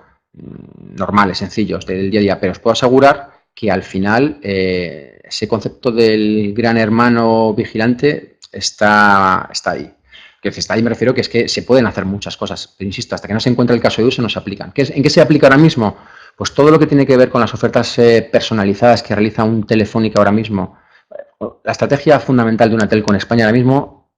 normales, sencillos, del día a día, pero os puedo asegurar que al final ese concepto del gran hermano vigilante está ahí. Que está ahí me refiero que es que se pueden hacer muchas cosas, pero insisto, hasta que no se encuentre el caso de uso no se aplican. ¿En qué se aplica ahora mismo? Pues todo lo que tiene que ver con las ofertas personalizadas que realiza un Telefónica ahora mismo. La estrategia fundamental de una telco en España ahora mismo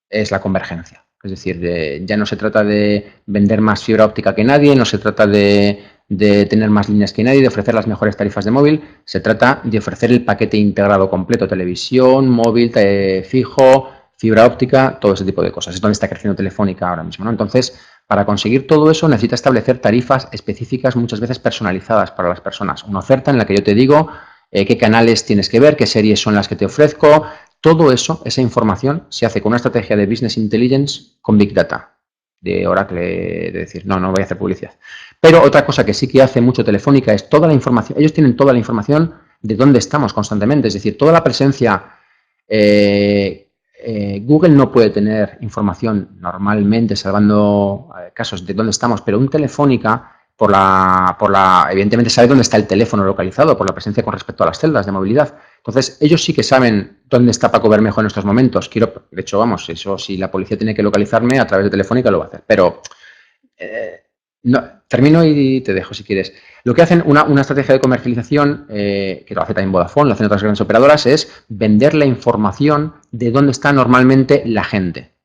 es la convergencia. Es decir, ya no se trata de vender más fibra óptica que nadie, no se trata de tener más líneas que nadie, de ofrecer las mejores tarifas de móvil, se trata de ofrecer el paquete integrado completo, televisión, móvil, fijo, fibra óptica, todo ese tipo de cosas. Es donde está creciendo Telefónica ahora mismo, ¿no? Entonces, para conseguir todo eso necesita establecer tarifas específicas, muchas veces personalizadas para las personas. Una oferta en la que yo te digo qué canales tienes que ver, qué series son las que te ofrezco. Todo eso, esa información, se hace con una estrategia de Business Intelligence con Big Data, de Oracle, de decir, no voy a hacer publicidad. Pero otra cosa que sí que hace mucho Telefónica es toda la información, ellos tienen toda la información de dónde estamos constantemente, es decir, toda la presencia. Google no puede tener información normalmente, salvando casos de dónde estamos, pero un Telefónica, evidentemente sabe dónde está el teléfono localizado, por la presencia con respecto a las celdas de movilidad. Entonces, ellos sí que saben dónde está Paco Bermejo en estos momentos. De hecho, vamos, eso si la policía tiene que localizarme a través de Telefónica lo va a hacer. Pero no, termino y te dejo si quieres. Lo que hacen una estrategia de comercialización, que lo hace también Vodafone, lo hacen otras grandes operadoras, es vender la información de dónde está normalmente la gente.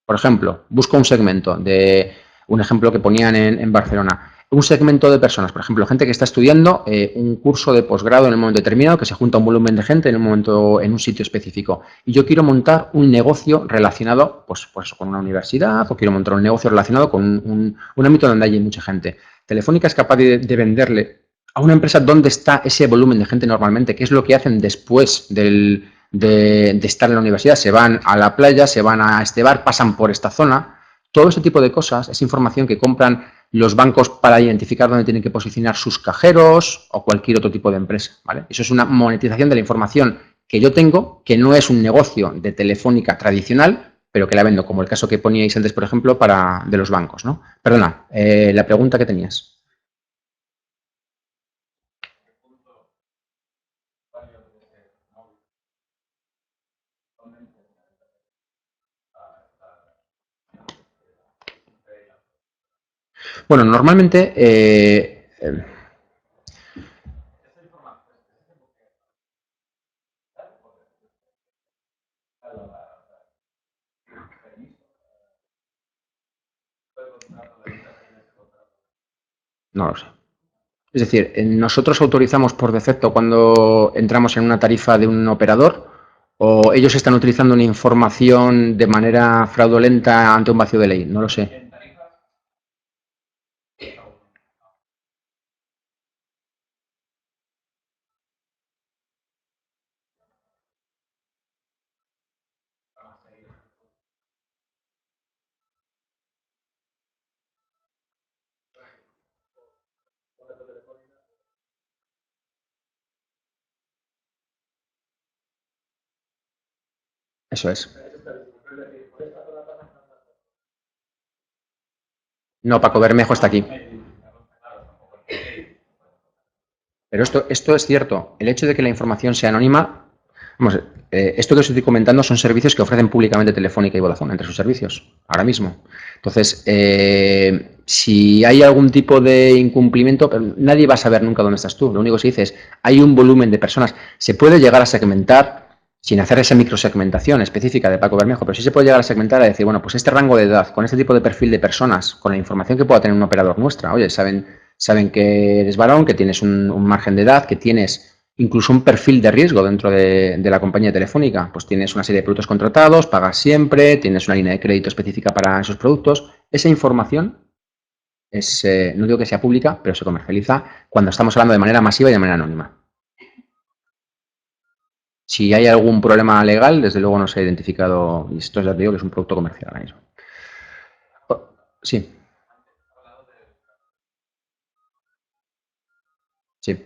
Por ejemplo, busco un segmento de un ejemplo que ponían en Barcelona. Un segmento de personas, por ejemplo, gente que está estudiando un curso de posgrado en un momento determinado, que se junta un volumen de gente en un sitio específico. Y yo quiero montar un negocio relacionado pues con una universidad, o quiero montar un negocio relacionado con un ámbito donde hay mucha gente. Telefónica es capaz de venderle a una empresa dónde está ese volumen de gente normalmente, qué es lo que hacen después de estar en la universidad. Se van a la playa, se van a este bar, pasan por esta zona. Todo ese tipo de cosas es información que compran los bancos para identificar dónde tienen que posicionar sus cajeros o cualquier otro tipo de empresa, ¿vale? Eso es una monetización de la información que yo tengo, que no es un negocio de Telefónica tradicional, pero que la vendo, como el caso que poníais antes, por ejemplo, de los bancos, ¿no? Perdona, la pregunta que tenías. Bueno, normalmente no lo sé. Es decir, nosotros autorizamos por defecto cuando entramos en una tarifa de un operador o ellos están utilizando una información de manera fraudulenta ante un vacío de ley. No lo sé. Eso es. No, Paco Bermejo está aquí. Pero esto es cierto. El hecho de que la información sea anónima, vamos, esto que os estoy comentando son servicios que ofrecen públicamente Telefónica y Vodafone entre sus servicios, ahora mismo. Entonces, si hay algún tipo de incumplimiento, nadie va a saber nunca dónde estás tú. Lo único que se dice es, hay un volumen de personas. Se puede llegar a segmentar sin hacer esa microsegmentación específica de Paco Bermejo, pero sí se puede llegar a segmentar a decir, bueno, pues este rango de edad, con este tipo de perfil de personas, con la información que pueda tener un operador nuestra, oye, saben que eres varón, que tienes un margen de edad, que tienes incluso un perfil de riesgo dentro de la compañía telefónica. Pues tienes una serie de productos contratados, pagas siempre, tienes una línea de crédito específica para esos productos. Esa información es, no digo que sea pública, pero se comercializa cuando estamos hablando de manera masiva y de manera anónima. Si hay algún problema legal, desde luego no se ha identificado, y esto ya te digo que es un producto comercial ahora mismo. Sí. Sí.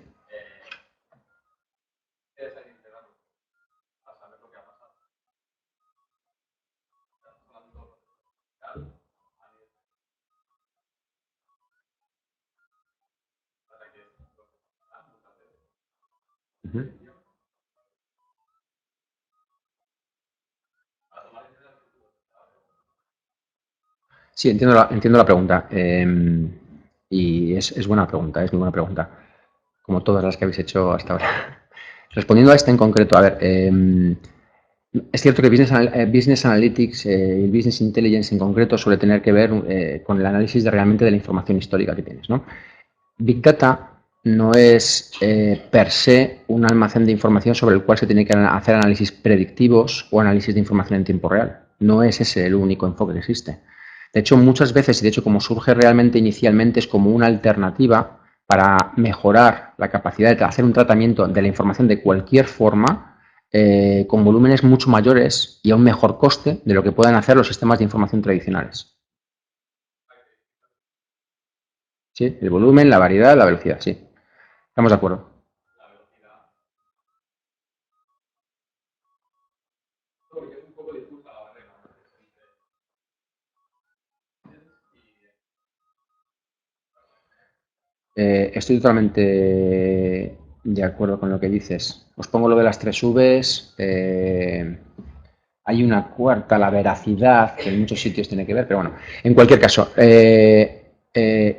Uh-huh. Sí, entiendo la pregunta. Y es buena pregunta, es muy buena pregunta. Como todas las que habéis hecho hasta ahora. Respondiendo a esta en concreto, a ver, es cierto que Business Analytics y Business Intelligence en concreto suele tener que ver con el análisis realmente de la información histórica que tienes, ¿no? Big Data no es per se un almacén de información sobre el cual se tiene que hacer análisis predictivos o análisis de información en tiempo real. No es ese el único enfoque que existe. De hecho, muchas veces, y de hecho como surge realmente inicialmente, es como una alternativa para mejorar la capacidad de hacer un tratamiento de la información de cualquier forma con volúmenes mucho mayores y a un mejor coste de lo que puedan hacer los sistemas de información tradicionales. ¿Sí? El volumen, la variedad, la velocidad, sí. Estamos de acuerdo. Estoy totalmente de acuerdo con lo que dices. Os pongo lo de las 3 Vs. Hay una cuarta, la veracidad, que en muchos sitios tiene que ver, pero bueno, en cualquier caso,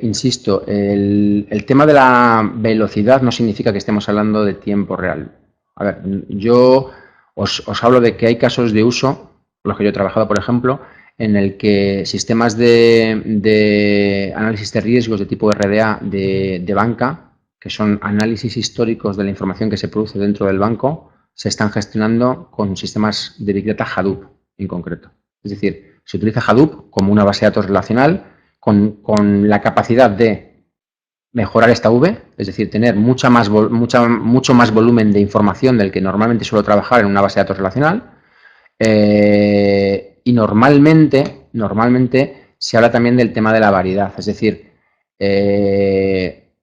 insisto, el tema de la velocidad no significa que estemos hablando de tiempo real. A ver, yo os hablo de que hay casos de uso, los que yo he trabajado, por ejemplo, en el que sistemas de análisis de riesgos de tipo RDA de banca, que son análisis históricos de la información que se produce dentro del banco, se están gestionando con sistemas de Big Data Hadoop en concreto. Es decir, se utiliza Hadoop como una base de datos relacional con la capacidad de mejorar esta V, es decir, tener mucho más volumen de información del que normalmente suelo trabajar en una base de datos relacional. Y normalmente se habla también del tema de la variedad, es decir,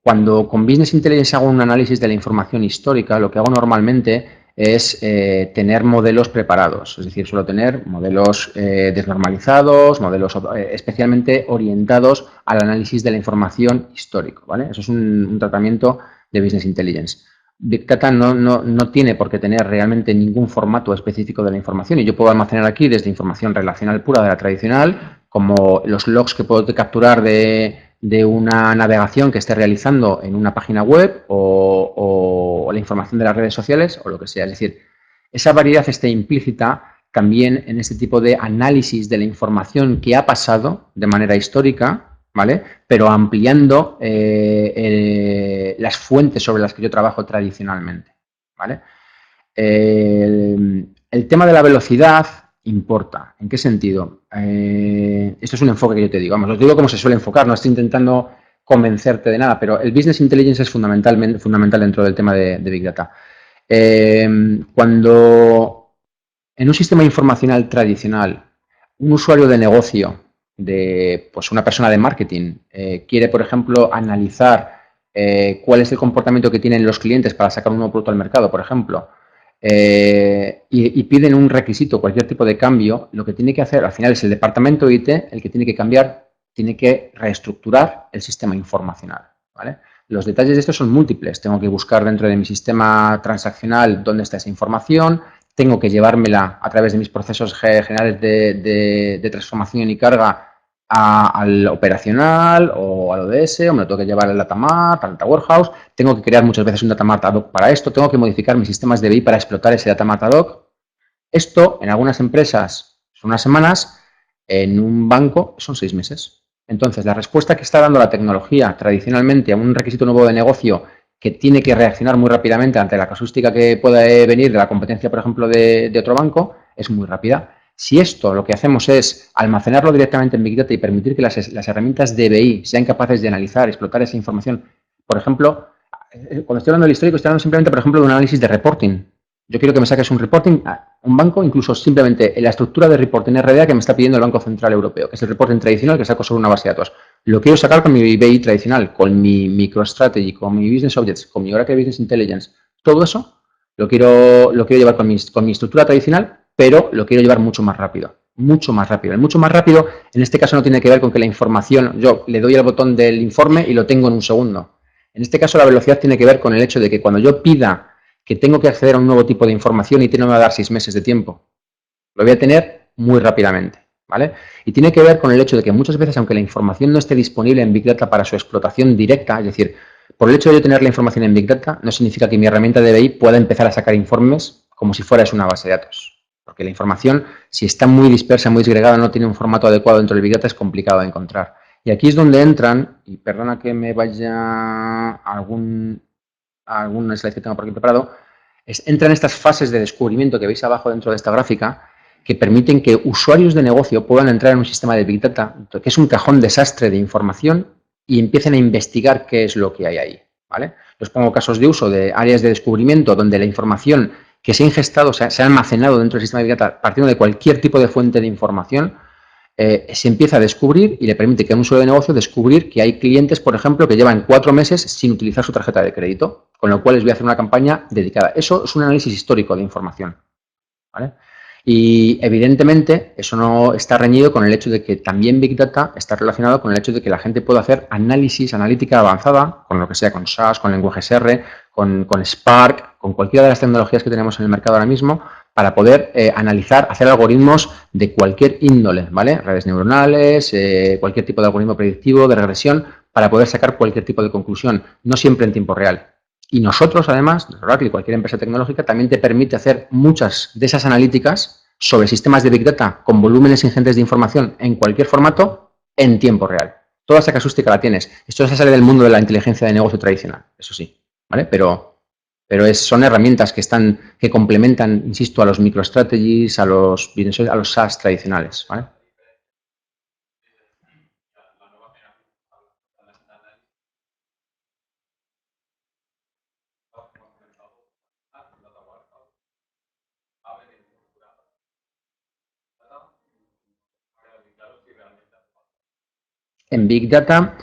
cuando con Business Intelligence hago un análisis de la información histórica, lo que hago normalmente es tener modelos preparados, es decir, suelo tener modelos desnormalizados, modelos especialmente orientados al análisis de la información histórica, ¿vale? Eso es un tratamiento de Business Intelligence. Big Data no tiene por qué tener realmente ningún formato específico de la información y yo puedo almacenar aquí desde información relacional pura de la tradicional, como los logs que puedo capturar de una navegación que esté realizando en una página web o la información de las redes sociales o lo que sea. Es decir, esa variedad está implícita también en este tipo de análisis de la información que ha pasado de manera histórica, ¿vale? Pero ampliando las fuentes sobre las que yo trabajo tradicionalmente, ¿vale? El tema de la velocidad importa. ¿En qué sentido? Esto es un enfoque que yo te digo. Vamos, os digo cómo se suele enfocar, no estoy intentando convencerte de nada, pero el Business Intelligence es fundamental dentro del tema de Big Data. Cuando en un sistema informacional tradicional un usuario de negocio de pues una persona de marketing quiere, por ejemplo, analizar cuál es el comportamiento que tienen los clientes para sacar un nuevo producto al mercado, por ejemplo, y piden un requisito, cualquier tipo de cambio, lo que tiene que hacer al final es el departamento IT el que tiene que cambiar, tiene que reestructurar el sistema informacional, ¿vale? Los detalles de esto son múltiples. Tengo que buscar dentro de mi sistema transaccional dónde está esa información, tengo que llevármela a través de mis procesos generales de transformación y carga al operacional o al ODS, o me lo tengo que llevar al data mart, al data warehouse, tengo que crear muchas veces un data mart ad hoc para esto, tengo que modificar mis sistemas de BI para explotar ese data mart ad hoc. Esto en algunas empresas son unas semanas, en un banco son 6 meses. Entonces, la respuesta que está dando la tecnología tradicionalmente a un requisito nuevo de negocio que tiene que reaccionar muy rápidamente ante la casuística que pueda venir de la competencia, por ejemplo, de otro banco, es muy rápida. Si esto lo que hacemos es almacenarlo directamente en Big Data y permitir que las herramientas de BI sean capaces de analizar, explotar esa información, por ejemplo, cuando estoy hablando del histórico, estoy hablando simplemente, por ejemplo, de un análisis de reporting. Yo quiero que me saques un reporting a un banco, incluso simplemente en la estructura de reporting RDA que me está pidiendo el Banco Central Europeo, que es el reporting tradicional que saco sobre una base de datos. Lo quiero sacar con mi BI tradicional, con mi MicroStrategy, con mi Business Objects, con mi Oracle Business Intelligence. Todo eso lo quiero llevar con mi estructura tradicional, pero lo quiero llevar mucho más rápido. Mucho más rápido. El mucho más rápido, en este caso, no tiene que ver con que la información, yo le doy al botón del informe y lo tengo en un segundo. En este caso, la velocidad tiene que ver con el hecho de que cuando yo pida que tengo que acceder a un nuevo tipo de información y no me va a dar 6 meses de tiempo, lo voy a tener muy rápidamente, ¿vale? Y tiene que ver con el hecho de que muchas veces, aunque la información no esté disponible en Big Data para su explotación directa, es decir, por el hecho de yo tener la información en Big Data, no significa que mi herramienta de BI pueda empezar a sacar informes como si fuera una base de datos. Porque la información, si está muy dispersa, muy disgregada, no tiene un formato adecuado dentro del Big Data, es complicado de encontrar. Y aquí es donde entran, y perdona que me vaya a algún slide que tengo por aquí preparado, entran estas fases de descubrimiento que veis abajo dentro de esta gráfica que permiten que usuarios de negocio puedan entrar en un sistema de Big Data, que es un cajón desastre de información, y empiecen a investigar qué es lo que hay ahí, ¿vale? Os pongo casos de uso de áreas de descubrimiento donde la información que se ha ingestado, se ha almacenado dentro del sistema de Big Data partiendo de cualquier tipo de fuente de información, se empieza a descubrir y le permite que a un usuario de negocio descubrir que hay clientes, por ejemplo, que llevan 4 meses sin utilizar su tarjeta de crédito, con lo cual les voy a hacer una campaña dedicada. Eso es un análisis histórico de información, ¿vale? Y evidentemente eso no está reñido con el hecho de que también Big Data está relacionado con el hecho de que la gente pueda hacer analítica avanzada, con lo que sea, con SAS, con lenguajes R, con Spark, con cualquiera de las tecnologías que tenemos en el mercado ahora mismo, para poder analizar, hacer algoritmos de cualquier índole, ¿vale? Redes neuronales, cualquier tipo de algoritmo predictivo, de regresión, para poder sacar cualquier tipo de conclusión, no siempre en tiempo real. Y nosotros, además, Oracle y cualquier empresa tecnológica, también te permite hacer muchas de esas analíticas sobre sistemas de Big Data con volúmenes ingentes de información en cualquier formato en tiempo real. Toda esa casuística la tienes. Esto se sale del mundo de la inteligencia de negocio tradicional, eso sí, ¿vale? Pero son herramientas que complementan, insisto, a los MicroStrategies, a los SaaS tradicionales, ¿vale? En Big Data,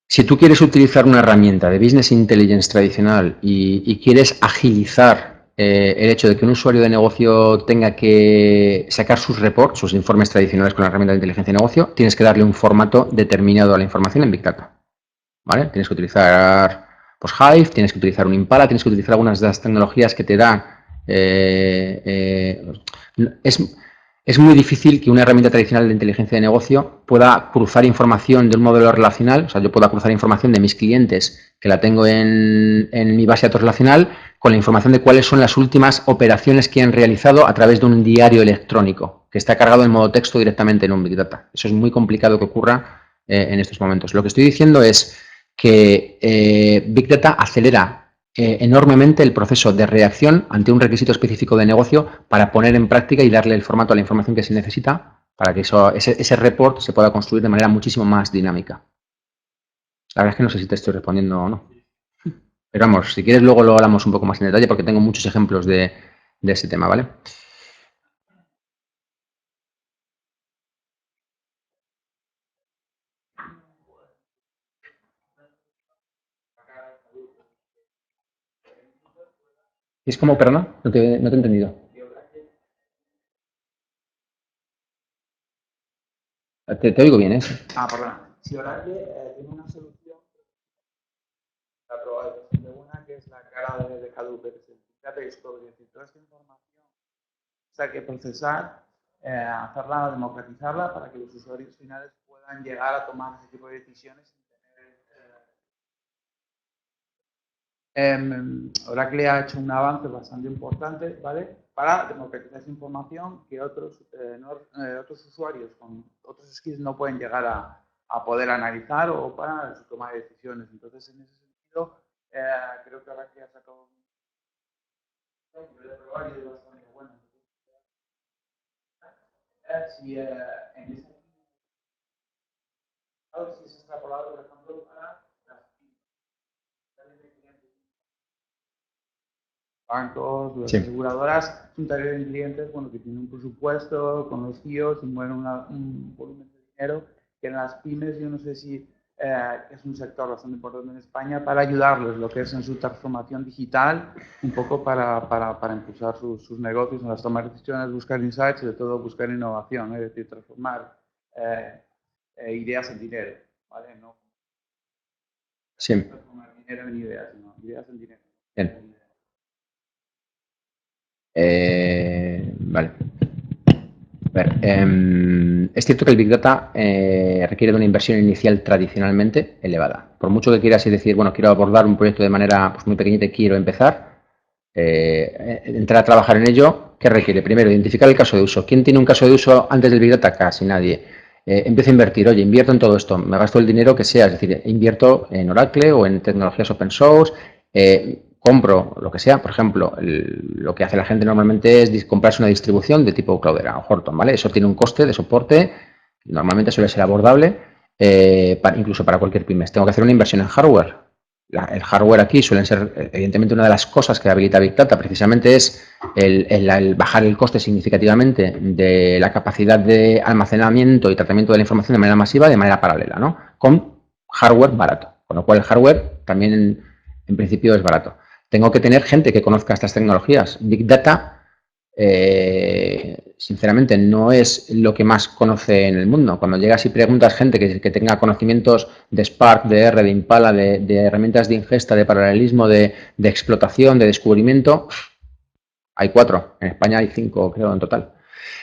si tú quieres utilizar una herramienta de Business Intelligence tradicional y quieres agilizar el hecho de que un usuario de negocio tenga que sacar sus reports, sus informes tradicionales con la herramienta de inteligencia de negocio, tienes que darle un formato determinado a la información en Big Data, ¿vale? Tienes que utilizar pues Hive, tienes que utilizar un Impala, tienes que utilizar algunas de las tecnologías que te dan. Es muy difícil que una herramienta tradicional de inteligencia de negocio pueda cruzar información de un modelo relacional, o sea, yo pueda cruzar información de mis clientes que la tengo en mi base de datos relacional con la información de cuáles son las últimas operaciones que han realizado a través de un diario electrónico que está cargado en modo texto directamente en un Big Data. Eso es muy complicado que ocurra en estos momentos. Lo que estoy diciendo es que Big Data acelera enormemente el proceso de reacción ante un requisito específico de negocio para poner en práctica y darle el formato a la información que se necesita para que ese report se pueda construir de manera muchísimo más dinámica. La verdad es que no sé si te estoy respondiendo o no. Pero vamos, si quieres luego lo hablamos un poco más en detalle porque tengo muchos ejemplos de ese tema, ¿vale? ¿Es como, perdón? No te he entendido. Te oigo bien, ¿eh?
Perdona. Si Oracle tiene una solución, la probado de una que es la cara de Hadoop, que es el Data Discovery, es decir, toda esta información hay que procesar, hacerla, democratizarla para que los usuarios finales puedan llegar a tomar ese tipo de decisiones sin tener. Oracle ha hecho un avance bastante importante, ¿vale? Para democratizar esa información que otros usuarios con otros skills no pueden llegar a poder analizar o para su toma de decisiones. Entonces, en ese sentido, creo que Oracle ha sacado un nivel de probar y es bastante bueno. Si en ese a ver si es extrapolado, por ejemplo, para las bancos, las aseguradoras, es un taller de clientes bueno, que tienen un presupuesto con los CIOs y mueven un volumen de dinero que en las pymes yo no sé si es un sector bastante importante en España para ayudarles lo que es en su transformación digital, un poco para impulsar sus negocios, en las tomas de decisiones, buscar insights y sobre todo buscar innovación, es decir, transformar ideas en dinero, ¿vale? No transformar dinero en ideas, sino ideas en dinero.
Bien. Vale. A ver, es cierto que el Big Data requiere de una inversión inicial tradicionalmente elevada. Por mucho que quieras decir, bueno, quiero abordar un proyecto de manera pues, muy pequeñita y quiero empezar, entrar a trabajar en ello, ¿qué requiere? Primero, identificar el caso de uso. ¿Quién tiene un caso de uso antes del Big Data? Casi nadie. Empiezo a invertir, oye, invierto en todo esto, me gasto el dinero que sea, es decir, invierto en Oracle o en tecnologías open source, compro lo que sea, por ejemplo, lo que hace la gente normalmente es comprarse una distribución de tipo Cloudera o Horton, ¿vale? Eso tiene un coste de soporte, normalmente suele ser abordable, incluso para cualquier pymes. Tengo que hacer una inversión en hardware. El hardware aquí suelen ser, evidentemente, una de las cosas que habilita Big Data precisamente es el bajar el coste significativamente de la capacidad de almacenamiento y tratamiento de la información de manera masiva de manera paralela, ¿no? Con hardware barato. Con lo cual el hardware también en principio es barato. Tengo que tener gente que conozca estas tecnologías. Big Data, sinceramente, no es lo que más conoce en el mundo. Cuando llegas y preguntas gente que tenga conocimientos de Spark, de R, de Impala, de herramientas de ingesta, de paralelismo, de explotación, de descubrimiento, hay 4. En España hay 5, creo, en total.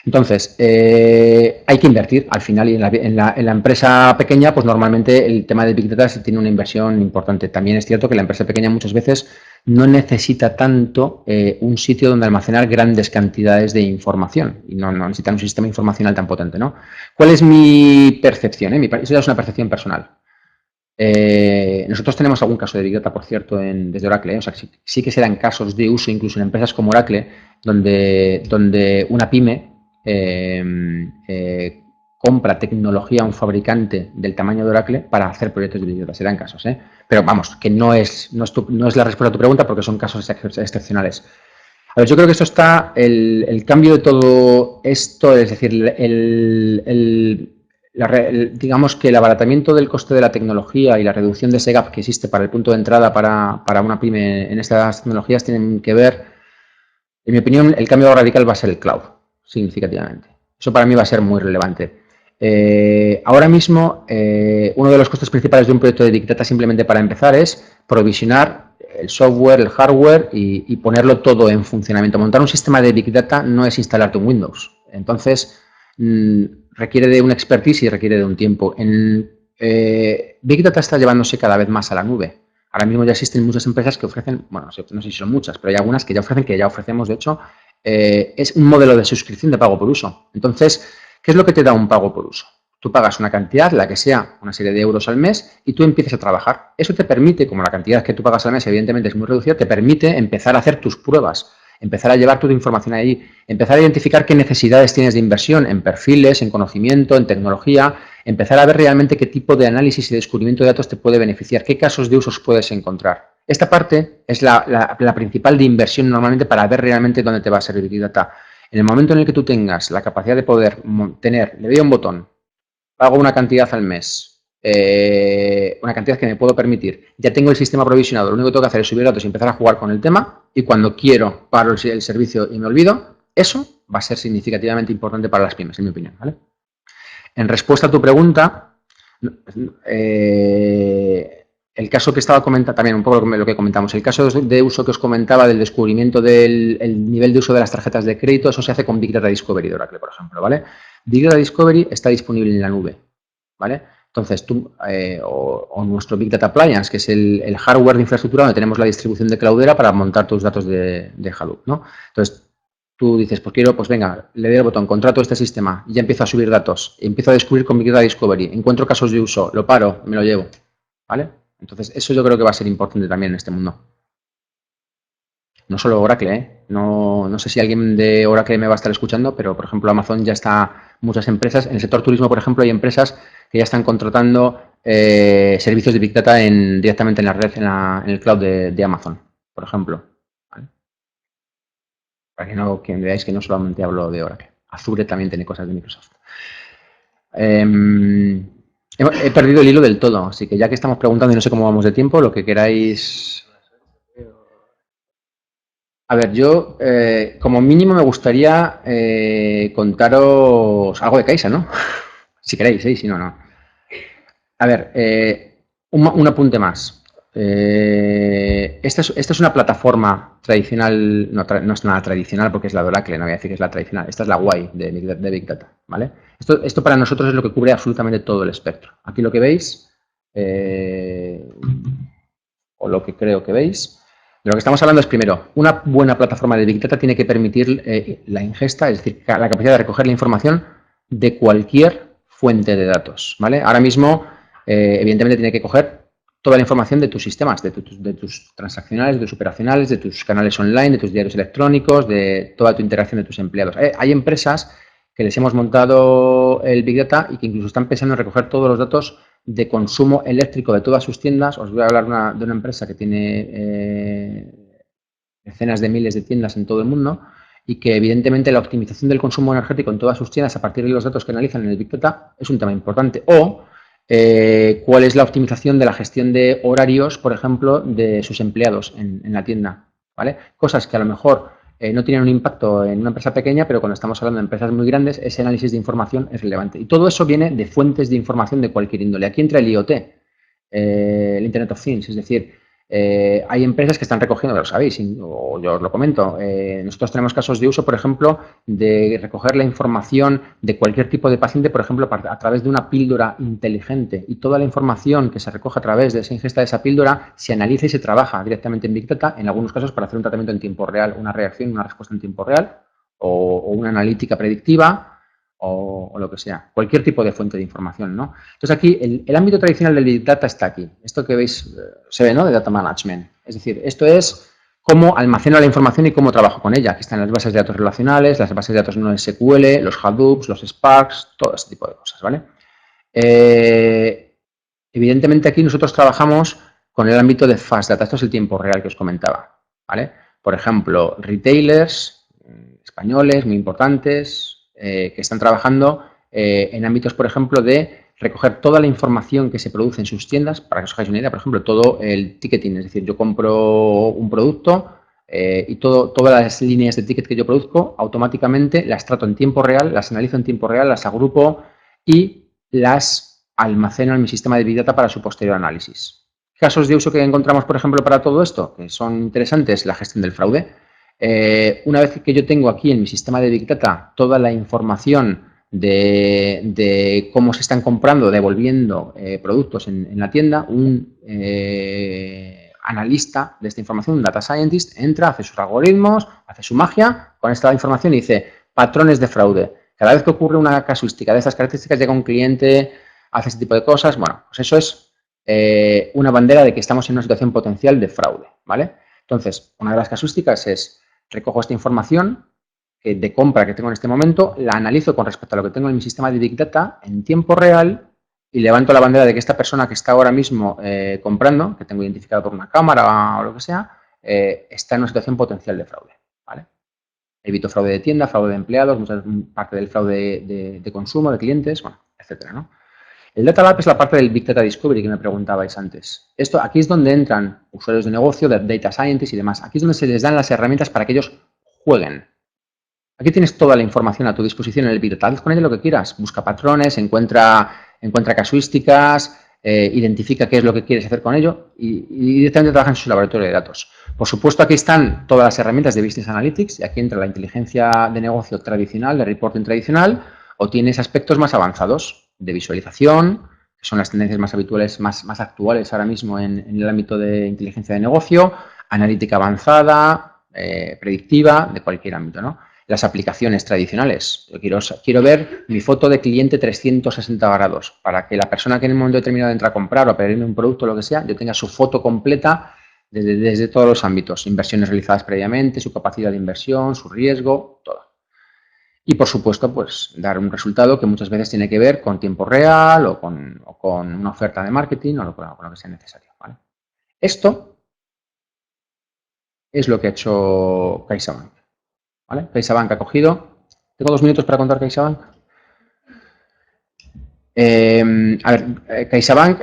Entonces, hay que invertir al final y en la empresa pequeña, pues normalmente el tema de Big Data tiene una inversión importante. También es cierto que la empresa pequeña muchas veces no necesita tanto un sitio donde almacenar grandes cantidades de información y no necesita un sistema informacional tan potente, ¿no? ¿Cuál es mi percepción? Eso ya es una percepción personal. Nosotros tenemos algún caso de Big Data, por cierto, desde Oracle. O sea, sí que se dan casos de uso, incluso en empresas como Oracle, donde una pyme compra tecnología a un fabricante del tamaño de Oracle para hacer proyectos de Big Data. Se dan casos, ¿eh? Pero vamos, que no es la respuesta a tu pregunta porque son casos excepcionales. A ver, yo creo que esto está, el cambio de todo esto, es decir, digamos que el abaratamiento del coste de la tecnología y la reducción de ese gap que existe para el punto de entrada para una pyme en estas tecnologías tienen que ver, en mi opinión, el cambio radical va a ser el cloud, significativamente. Eso para mí va a ser muy relevante. Ahora mismo, uno de los costes principales de un proyecto de Big Data, simplemente para empezar, es provisionar el software, el hardware y ponerlo todo en funcionamiento. Montar un sistema de Big Data no es instalarte un Windows. Entonces, requiere de una expertise y requiere de un tiempo. Big Data está llevándose cada vez más a la nube. Ahora mismo ya existen muchas empresas que ofrecen, bueno, no sé si son muchas, pero hay algunas que ya ofrecen, que ya ofrecemos, de hecho, es un modelo de suscripción de pago por uso. Entonces, ¿qué es lo que te da un pago por uso? Tú pagas una cantidad, la que sea, una serie de euros al mes, y tú empiezas a trabajar. Eso te permite, como la cantidad que tú pagas al mes evidentemente es muy reducida, te permite empezar a hacer tus pruebas, empezar a llevar tu información ahí, empezar a identificar qué necesidades tienes de inversión en perfiles, en conocimiento, en tecnología, empezar a ver realmente qué tipo de análisis y descubrimiento de datos te puede beneficiar, qué casos de usos puedes encontrar. Esta parte es la principal de inversión normalmente para ver realmente dónde te va a servir Big Data. En el momento en el que tú tengas la capacidad de poder tener, le doy a un botón, pago una cantidad al mes, una cantidad que me puedo permitir, ya tengo el sistema provisionado, lo único que tengo que hacer es subir datos y empezar a jugar con el tema, y cuando quiero paro el servicio y me olvido, eso va a ser significativamente importante para las pymes, en mi opinión, ¿vale? En respuesta a tu pregunta, el caso que estaba comentando, también un poco lo que comentamos, el caso de uso que os comentaba del descubrimiento del nivel de uso de las tarjetas de crédito, eso se hace con Big Data Discovery de Oracle, por ejemplo, ¿vale? Big Data Discovery está disponible en la nube, ¿vale? Entonces, tú, o nuestro Big Data Appliance, que es el hardware de infraestructura donde tenemos la distribución de Cloudera para montar tus datos de Hadoop, ¿no? Entonces, tú dices, pues quiero, pues venga, le doy el botón, contrato este sistema, y ya empiezo a subir datos, empiezo a descubrir con Big Data Discovery, encuentro casos de uso, lo paro, me lo llevo, ¿vale? Entonces, eso yo creo que va a ser importante también en este mundo. No solo Oracle, ¿eh? No sé si alguien de Oracle me va a estar escuchando, pero, por ejemplo, Amazon ya está, muchas empresas, en el sector turismo, por ejemplo, hay empresas que ya están contratando servicios de Big Data directamente en la red, en el cloud de Amazon, por ejemplo. ¿Vale? Para que veáis que no solamente hablo de Oracle. Azure también tiene cosas de Microsoft. He perdido el hilo del todo, así que ya que estamos preguntando y no sé cómo vamos de tiempo, lo que queráis. A ver, yo como mínimo me gustaría contaros algo de Caixa, ¿no? Si queréis, si no, no. A ver, un apunte más. Esta es una plataforma tradicional, no es nada tradicional porque es la de Oracle, no voy a decir que es la tradicional. Esta es la guay de Big Data, ¿vale? Esto para nosotros es lo que cubre absolutamente todo el espectro. Aquí lo que veis, o lo que creo que veis, de lo que estamos hablando es, primero, una buena plataforma de Big Data tiene que permitir la ingesta, es decir, la capacidad de recoger la información de cualquier fuente de datos, ¿vale? Ahora mismo, evidentemente, tiene que coger toda la información de tus sistemas, de tus transaccionales, de tus operacionales, de tus canales online, de tus diarios electrónicos, de toda tu interacción de tus empleados. Hay empresas que les hemos montado el Big Data y que incluso están pensando en recoger todos los datos de consumo eléctrico de todas sus tiendas. Os voy a hablar de una empresa que tiene decenas de miles de tiendas en todo el mundo y que evidentemente la optimización del consumo energético en todas sus tiendas a partir de los datos que analizan en el Big Data es un tema importante. O cuál es la optimización de la gestión de horarios, por ejemplo, de sus empleados en la tienda, ¿vale? Cosas que a lo mejor no tienen un impacto en una empresa pequeña, pero cuando estamos hablando de empresas muy grandes, ese análisis de información es relevante. Y todo eso viene de fuentes de información de cualquier índole. Aquí entra el IoT, el Internet of Things, es decir, hay empresas que están recogiendo, lo sabéis, o yo os lo comento, nosotros tenemos casos de uso, por ejemplo, de recoger la información de cualquier tipo de paciente, por ejemplo, a través de una píldora inteligente, y toda la información que se recoge a través de esa ingesta de esa píldora se analiza y se trabaja directamente en Big Data, en algunos casos para hacer un tratamiento en tiempo real, una reacción, una respuesta en tiempo real, o una analítica predictiva, o lo que sea, cualquier tipo de fuente de información, ¿no? Entonces aquí el ámbito tradicional del Big Data está aquí. Esto que veis se ve, ¿no? De Data Management. Es decir, esto es cómo almaceno la información y cómo trabajo con ella. Aquí están las bases de datos relacionales, las bases de datos no SQL, los Hadoops, los Sparks, todo ese tipo de cosas, ¿vale? Evidentemente aquí nosotros trabajamos con el ámbito de Fast Data. Esto es el tiempo real que os comentaba, ¿vale? Por ejemplo, retailers españoles muy importantes, que están trabajando en ámbitos, por ejemplo, de recoger toda la información que se produce en sus tiendas, para que os hagáis una idea, por ejemplo, todo el ticketing, es decir, yo compro un producto y todas las líneas de ticket que yo produzco, automáticamente las trato en tiempo real, las analizo en tiempo real, las agrupo y las almaceno en mi sistema de Big Data para su posterior análisis. Casos de uso que encontramos, por ejemplo, para todo esto, que son interesantes, la gestión del fraude. Una vez que yo tengo aquí en mi sistema de Big Data toda la información de cómo se están comprando, devolviendo productos en la tienda, un analista de esta información, un data scientist, entra, hace sus algoritmos, hace su magia con esta información y dice patrones de fraude. Cada vez que ocurre una casuística de estas características, llega un cliente, hace este tipo de cosas, bueno, pues eso es una bandera de que estamos en una situación potencial de fraude, ¿vale? Entonces, una de las casuísticas es, recojo esta información de compra que tengo en este momento, la analizo con respecto a lo que tengo en mi sistema de Big Data en tiempo real y levanto la bandera de que esta persona que está ahora mismo comprando, que tengo identificado por una cámara o lo que sea, está en una situación potencial de fraude, ¿vale? Evito fraude de tienda, fraude de empleados, mucha parte del fraude de consumo, de clientes, bueno, etcétera, ¿no? El Data Lab es la parte del Big Data Discovery que me preguntabais antes. Aquí es donde entran usuarios de negocio, Data Scientists y demás. Aquí es donde se les dan las herramientas para que ellos jueguen. Aquí tienes toda la información a tu disposición en el Big Data. Haz con ello lo que quieras. Busca patrones, encuentra casuísticas, identifica qué es lo que quieres hacer con ello y directamente trabaja en su laboratorio de datos. Por supuesto, aquí están todas las herramientas de Business Analytics y aquí entra la inteligencia de negocio tradicional, de reporting tradicional, o tienes aspectos más avanzados de visualización, que son las tendencias más habituales, más actuales ahora mismo en el ámbito de inteligencia de negocio, analítica avanzada, predictiva, de cualquier ámbito, ¿no? Las aplicaciones tradicionales. Yo quiero ver mi foto de cliente 360 grados para que la persona que en el momento determinado entra a comprar o a pedirme un producto o lo que sea, yo tenga su foto completa desde todos los ámbitos. Inversiones realizadas previamente, su capacidad de inversión, su riesgo, todo. Y, por supuesto, pues dar un resultado que muchas veces tiene que ver con tiempo real o con una oferta de marketing o con lo que sea necesario, ¿vale? Esto es lo que ha hecho CaixaBank, ¿vale? CaixaBank ha cogido... ¿Tengo 2 minutos para contar CaixaBank? CaixaBank,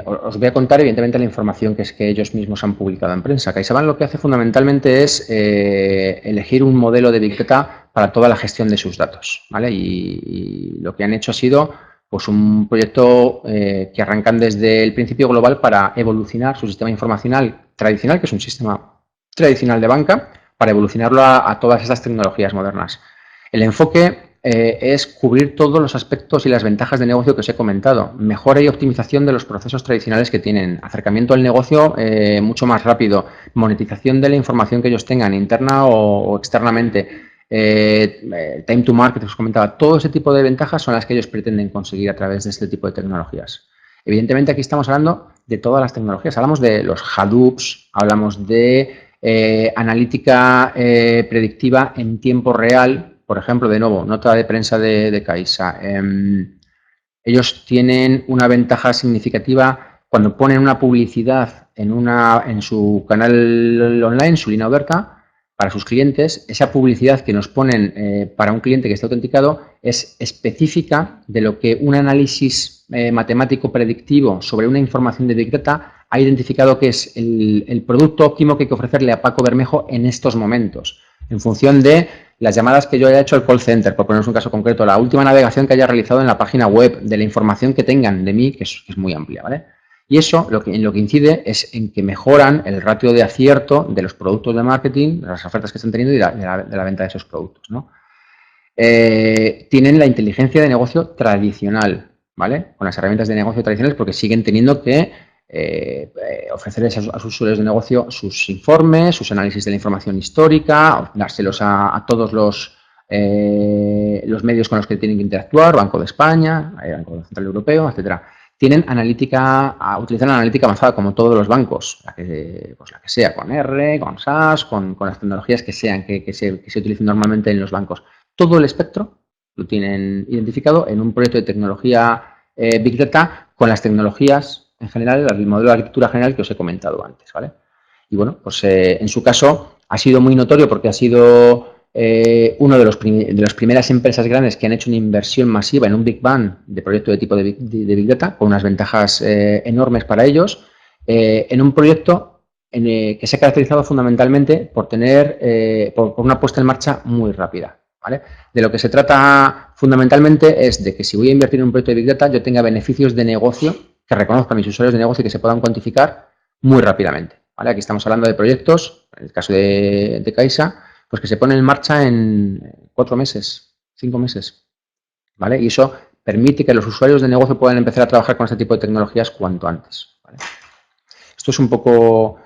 os voy a contar evidentemente la información que ellos mismos han publicado en prensa. CaixaBank lo que hace fundamentalmente es elegir un modelo de Big Data para toda la gestión de sus datos, ¿vale? Y lo que han hecho ha sido pues, un proyecto que arrancan desde el principio global para evolucionar su sistema informacional tradicional, que es un sistema tradicional de banca, para evolucionarlo a todas estas tecnologías modernas. El enfoque es cubrir todos los aspectos y las ventajas de negocio que os he comentado. Mejora y optimización de los procesos tradicionales que tienen. Acercamiento al negocio mucho más rápido. Monetización de la información que ellos tengan, interna o externamente. Time to market, os comentaba. Todo ese tipo de ventajas son las que ellos pretenden conseguir a través de este tipo de tecnologías. Evidentemente aquí estamos hablando de todas las tecnologías. Hablamos de los Hadoops, hablamos de analítica predictiva en tiempo real. Por ejemplo, de nuevo, nota de prensa de Caixa. Ellos tienen una ventaja significativa cuando ponen una publicidad en su canal online, su línea abierta, para sus clientes. Esa publicidad que nos ponen para un cliente que está autenticado es específica de lo que un análisis matemático predictivo sobre una información de Big Data ha identificado que es el producto óptimo que hay que ofrecerle a Paco Bermejo en estos momentos, en función de las llamadas que yo haya hecho al call center, por poneros un caso concreto, la última navegación que haya realizado en la página web, de la información que tengan de mí, que es muy amplia, ¿vale? Y eso en lo que incide es en que mejoran el ratio de acierto de los productos de marketing, de las ofertas que están teniendo y de la venta de esos productos, ¿no? Tienen la inteligencia de negocio tradicional, ¿vale? Con las herramientas de negocio tradicionales, porque siguen teniendo que ofrecerles a sus usuarios de negocio sus informes, sus análisis de la información histórica, dárselos a todos los medios con los que tienen que interactuar, Banco de España, Banco Central Europeo, etcétera. Utilizan analítica avanzada como todos los bancos, la que sea, con R, con SAS, con las tecnologías que sean, que se utilicen normalmente en los bancos. Todo el espectro lo tienen identificado en un proyecto de tecnología Big Data con las tecnologías en general, el modelo de arquitectura general que os he comentado antes, ¿vale? Y bueno, pues en su caso ha sido muy notorio porque ha sido uno de las primeras empresas grandes que han hecho una inversión masiva en un Big Bang de proyecto de tipo de Big Data, con unas ventajas enormes para ellos, en un proyecto que se ha caracterizado fundamentalmente por tener por una puesta en marcha muy rápida. ¿vale? De lo que se trata fundamentalmente es de que si voy a invertir en un proyecto de Big Data, yo tenga beneficios de negocio que reconozca a mis usuarios de negocio y que se puedan cuantificar muy rápidamente, ¿vale? Aquí estamos hablando de proyectos, en el caso de Caixa, pues que se ponen en marcha en 4 meses, 5 meses, ¿vale? Y eso permite que los usuarios de negocio puedan empezar a trabajar con este tipo de tecnologías cuanto antes, ¿vale? Esto es un poco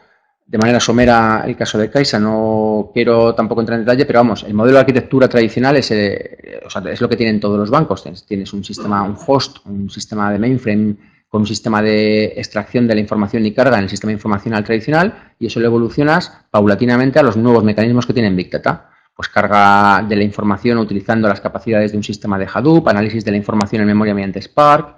de manera somera el caso de Caixa, no quiero tampoco entrar en detalle, pero vamos, el modelo de arquitectura tradicional es, es lo que tienen todos los bancos. Tienes un sistema, un host, un sistema de mainframe con un sistema de extracción de la información y carga en el sistema informacional tradicional y eso lo evolucionas paulatinamente a los nuevos mecanismos que tienen Big Data. Pues carga de la información utilizando las capacidades de un sistema de Hadoop, análisis de la información en memoria mediante Spark,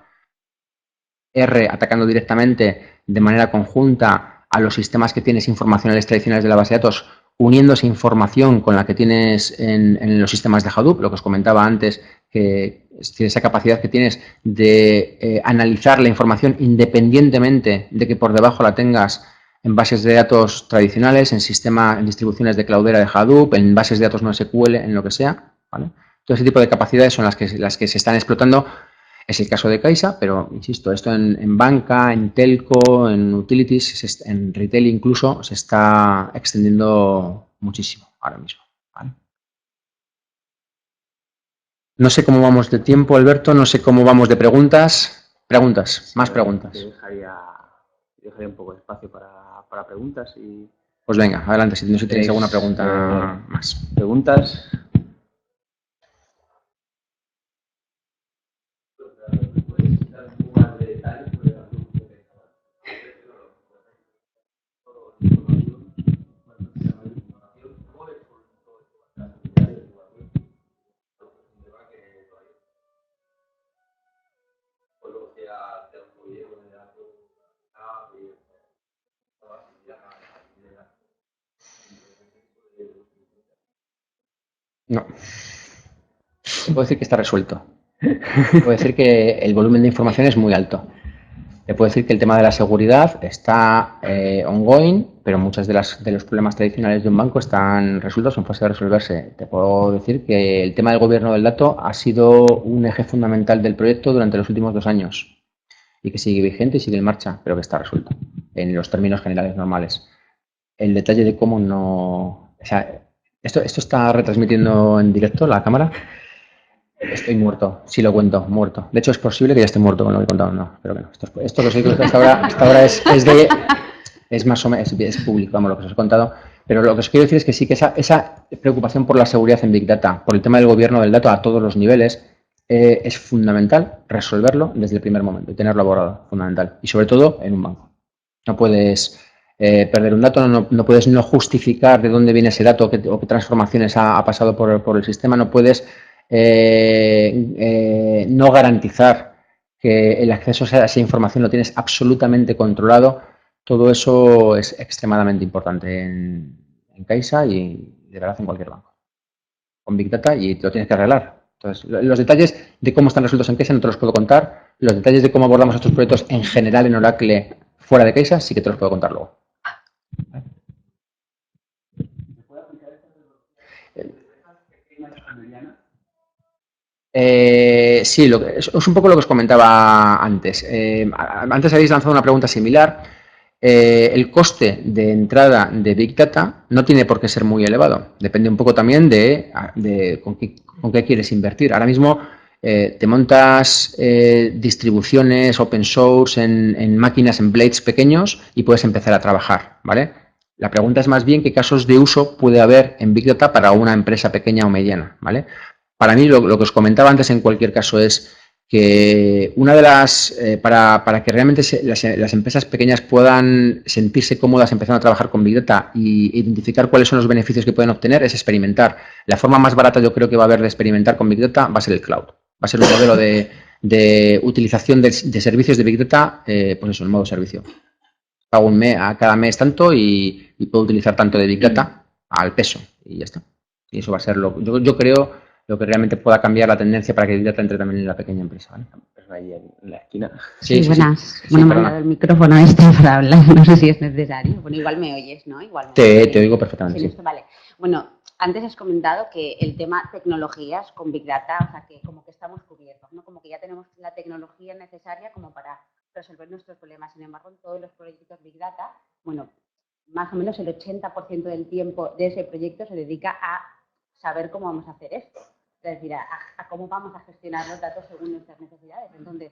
R atacando directamente de manera conjunta a los sistemas que tienes informacionales tradicionales de la base de datos, uniendo esa información con la que tienes en los sistemas de Hadoop, lo que os comentaba antes, que esa capacidad que tienes de analizar la información independientemente de que por debajo la tengas en bases de datos tradicionales, en distribuciones de Cloudera de Hadoop, en bases de datos no SQL, en lo que sea, ¿vale? Todo ese tipo de capacidades son las que se están explotando. Es el caso de Caixa, pero insisto, esto en banca, en telco, en utilities, en retail incluso, se está extendiendo muchísimo ahora mismo, ¿vale? No sé cómo vamos de tiempo, Alberto, no sé cómo vamos de preguntas. Preguntas, más preguntas.
Dejaría un poco de espacio para preguntas y...
Pues venga, adelante, si no sé si tenéis alguna pregunta más.
Preguntas.
No. Puedo decir que está resuelto. Puedo decir que el volumen de información es muy alto. Le puedo decir que el tema de la seguridad está ongoing, pero muchos de los problemas tradicionales de un banco están resueltos o en fase de resolverse. Te puedo decir que el tema del gobierno del dato ha sido un eje fundamental del proyecto durante los últimos 2 años y que sigue vigente y sigue en marcha, pero que está resuelto en los términos generales normales. El detalle de cómo no... O sea, ¿esto está retransmitiendo en directo la cámara? Estoy muerto, sí lo cuento, muerto. De hecho, es posible que ya esté muerto con lo que he contado. No, pero bueno, esto lo sé que hasta ahora es más o menos, es público, vamos, lo que os he contado. Pero lo que os quiero decir es que sí que esa preocupación por la seguridad en Big Data, por el tema del gobierno del dato a todos los niveles, es fundamental resolverlo desde el primer momento y tenerlo abordado, fundamental. Y sobre todo en un banco. No puedes perder un dato, no puedes no justificar de dónde viene ese dato o qué transformaciones ha pasado por el sistema, no puedes no garantizar que el acceso a esa información lo tienes absolutamente controlado. Todo eso es extremadamente importante en Caixa y de verdad en cualquier banco. Con Big Data y te lo tienes que arreglar. Entonces, los detalles de cómo están resueltos en Caixa no te los puedo contar. Los detalles de cómo abordamos estos proyectos en general en Oracle fuera de Caixa sí que te los puedo contar luego. Sí, es un poco lo que os comentaba antes. Antes habéis lanzado una pregunta similar. El coste de entrada de Big Data no tiene por qué ser muy elevado. Depende un poco también de con qué quieres invertir. Ahora mismo te montas distribuciones open source en máquinas, en blades pequeños y puedes empezar a trabajar, ¿vale? La pregunta es más bien qué casos de uso puede haber en Big Data para una empresa pequeña o mediana, ¿vale? Para mí, lo que os comentaba antes, en cualquier caso, es que una de las, para que realmente las empresas pequeñas puedan sentirse cómodas empezando a trabajar con Big Data y identificar cuáles son los beneficios que pueden obtener, es experimentar. La forma más barata yo creo que va a haber de experimentar con Big Data va a ser el cloud. Va a ser un modelo de utilización de servicios de Big Data, pues eso, en modo servicio. Pago a cada mes tanto y puedo utilizar tanto de Big Data al peso y ya está. Y eso va a ser yo creo lo que realmente pueda cambiar la tendencia para que Big Data entre también en la pequeña empresa, ¿vale?
Ahí en la esquina.
Sí, buenas.
Sí,
bueno, me ha dado el micrófono para hablar, no sé si es necesario. Bueno, igual me oyes, ¿no? Igual
te oigo perfectamente.
Sí. Vale. Bueno, antes has comentado que el tema tecnologías con Big Data, o sea, que como que estamos cubiertos, ¿no? Como que ya tenemos la tecnología necesaria como para resolver nuestros problemas. Sin embargo, en todos los proyectos Big Data, bueno, más o menos el 80% del tiempo de ese proyecto se dedica a saber cómo vamos a hacer esto. Es decir, a cómo vamos a gestionar los datos según nuestras necesidades. Entonces,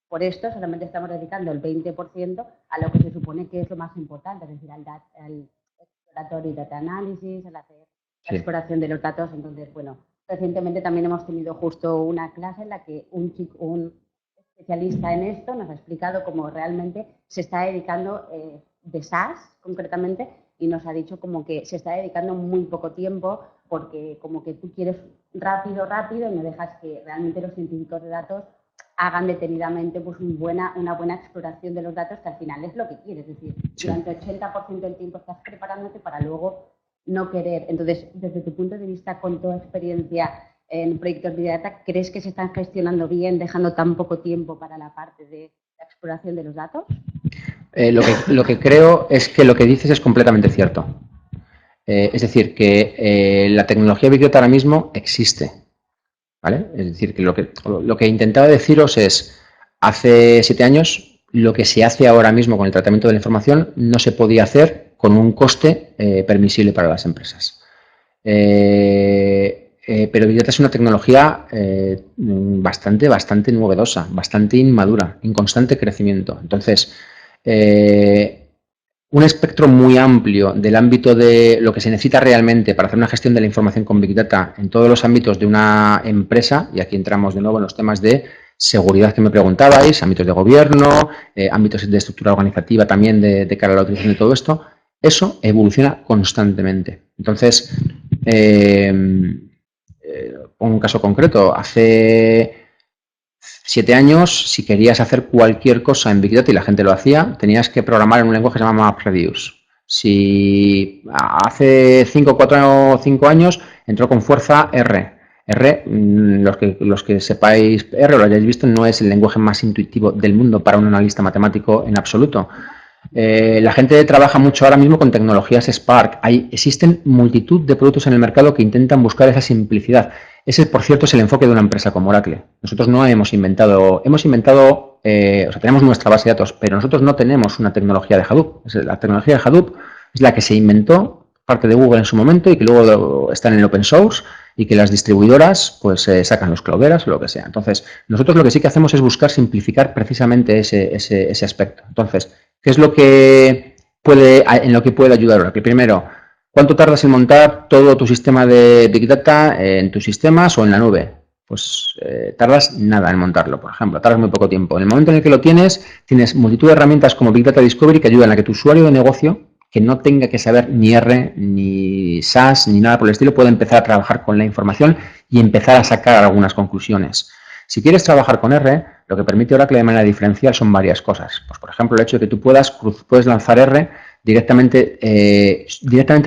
por esto solamente estamos dedicando el 20% a lo que se supone que es lo más importante, es decir, al exploratory data analysis, al hacer la exploración de los datos. Entonces, bueno, recientemente también hemos tenido justo una clase en la que un especialista en esto nos ha explicado cómo realmente se está dedicando de SaaS concretamente, y nos ha dicho como que se está dedicando muy poco tiempo porque como que tú quieres rápido y no dejas que realmente los científicos de datos hagan detenidamente pues una buena exploración de los datos, que al final es lo que quieres. Es decir, durante el 80% del tiempo estás preparándote para luego no querer. Entonces, desde tu punto de vista, con tu experiencia en proyectos de data, ¿crees que se están gestionando bien, dejando tan poco tiempo para la parte de la exploración de los datos?
Lo que creo es que lo que dices es completamente cierto. Es decir, que la tecnología Big Data ahora mismo existe, ¿vale? Es decir, que lo que intentaba deciros es, hace 7 años, lo que se hace ahora mismo con el tratamiento de la información no se podía hacer con un coste permisible para las empresas. Pero Big Data es una tecnología bastante novedosa, bastante inmadura, en constante crecimiento. Entonces, un espectro muy amplio del ámbito de lo que se necesita realmente para hacer una gestión de la información con Big Data en todos los ámbitos de una empresa, y aquí entramos de nuevo en los temas de seguridad que me preguntabais, ámbitos de gobierno, ámbitos de estructura organizativa también de cara a la utilización de todo esto, eso evoluciona constantemente. Entonces, pongo un caso concreto. Hace 7 años, si querías hacer cualquier cosa en Big Data y la gente lo hacía, tenías que programar en un lenguaje que se llama MapReduce. Si hace 5 o 5 años entró con fuerza R. R, los que sepáis R o lo hayáis visto, no es el lenguaje más intuitivo del mundo para un analista matemático en absoluto. La gente trabaja mucho ahora mismo con tecnologías Spark. Existen multitud de productos en el mercado que intentan buscar esa simplicidad. Ese, por cierto, es el enfoque de una empresa como Oracle. Nosotros no hemos inventado, o sea, tenemos nuestra base de datos, pero nosotros no tenemos una tecnología de Hadoop. La tecnología de Hadoop es la que se inventó, parte de Google en su momento, y que luego está en el open source, y que las distribuidoras pues sacan los clouderas o lo que sea. Entonces, nosotros lo que sí que hacemos es buscar simplificar precisamente ese aspecto. Entonces, ¿qué es lo que en lo que puede ayudar Oracle? Primero, ¿cuánto tardas en montar todo tu sistema de Big Data en tus sistemas o en la nube? Pues tardas nada en montarlo, por ejemplo, tardas muy poco tiempo. En el momento en el que lo tienes multitud de herramientas como Big Data Discovery que ayudan a que tu usuario de negocio, que no tenga que saber ni R, ni SAS, ni nada por el estilo, pueda empezar a trabajar con la información y empezar a sacar algunas conclusiones. Si quieres trabajar con R, lo que permite Oracle de manera diferencial son varias cosas. Pues, por ejemplo, el hecho de que tú puedes lanzar R directamente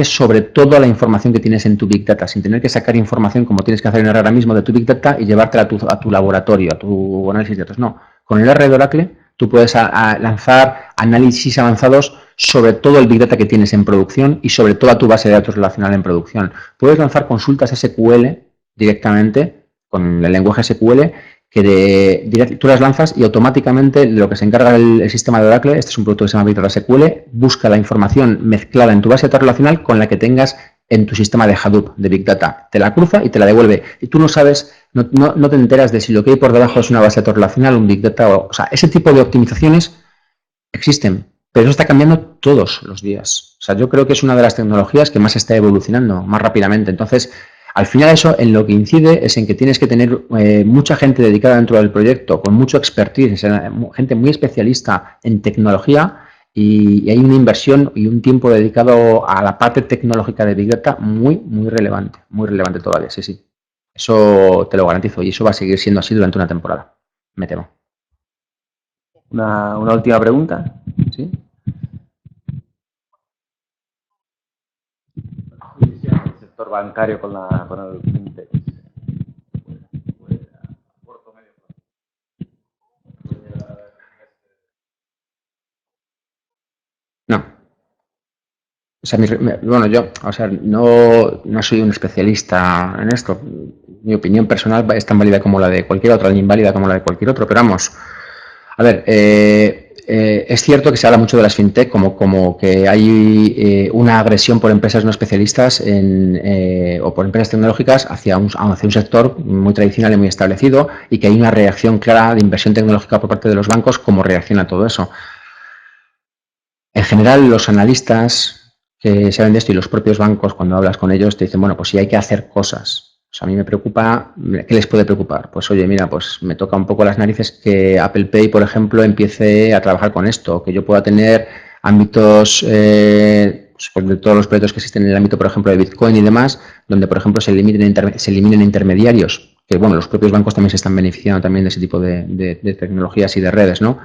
sobre toda la información que tienes en tu Big Data, sin tener que sacar información como tienes que hacer en R ahora mismo de tu Big Data y llevártela a tu laboratorio, a tu análisis de datos. No, con el R de Oracle tú puedes lanzar análisis avanzados sobre todo el Big Data que tienes en producción y sobre toda tu base de datos relacional en producción. Puedes lanzar consultas SQL directamente con el lenguaje SQL que tú las lanzas y automáticamente lo que se encarga el sistema de Oracle, este es un producto que se llama Big Data SQL, busca la información mezclada en tu base de datos relacional con la que tengas en tu sistema de Hadoop, de Big Data. Te la cruza y te la devuelve. Y tú no sabes, no te enteras de si lo que hay por debajo es una base de datos relacional, un Big Data, o sea, ese tipo de optimizaciones existen, pero eso está cambiando todos los días. O sea, yo creo que es una de las tecnologías que más está evolucionando más rápidamente. Entonces, al final eso en lo que incide es en que tienes que tener mucha gente dedicada dentro del proyecto, con mucho expertise, gente muy especialista en tecnología, y hay una inversión y un tiempo dedicado a la parte tecnológica de Big Data muy relevante todavía, sí, sí. Eso te lo garantizo y eso va a seguir siendo así durante una temporada, me temo.
Una última pregunta. ¿Sí? El sector bancario con el fintech.
No. O sea, bueno, yo, o sea, no soy un especialista en esto. Mi opinión personal es tan válida como la de cualquier otra, tan inválida como la de cualquier otro, pero vamos, a ver, es cierto que se habla mucho de las fintech como que hay una agresión por empresas no especialistas o por empresas tecnológicas hacia un sector muy tradicional y muy establecido, y que hay una reacción clara de inversión tecnológica por parte de los bancos como reacción a todo eso. En general, los analistas que saben de esto y los propios bancos, cuando hablas con ellos, te dicen, bueno, pues sí hay que hacer cosas. O sea, a mí me preocupa, ¿qué les puede preocupar? Pues oye, mira, pues me toca un poco las narices que Apple Pay, por ejemplo, empiece a trabajar con esto, que yo pueda tener ámbitos, pues de todos los proyectos que existen en el ámbito, por ejemplo, de Bitcoin y demás, donde, por ejemplo, se eliminen intermediarios, que bueno, los propios bancos también se están beneficiando también de ese tipo de tecnologías y de redes, ¿no?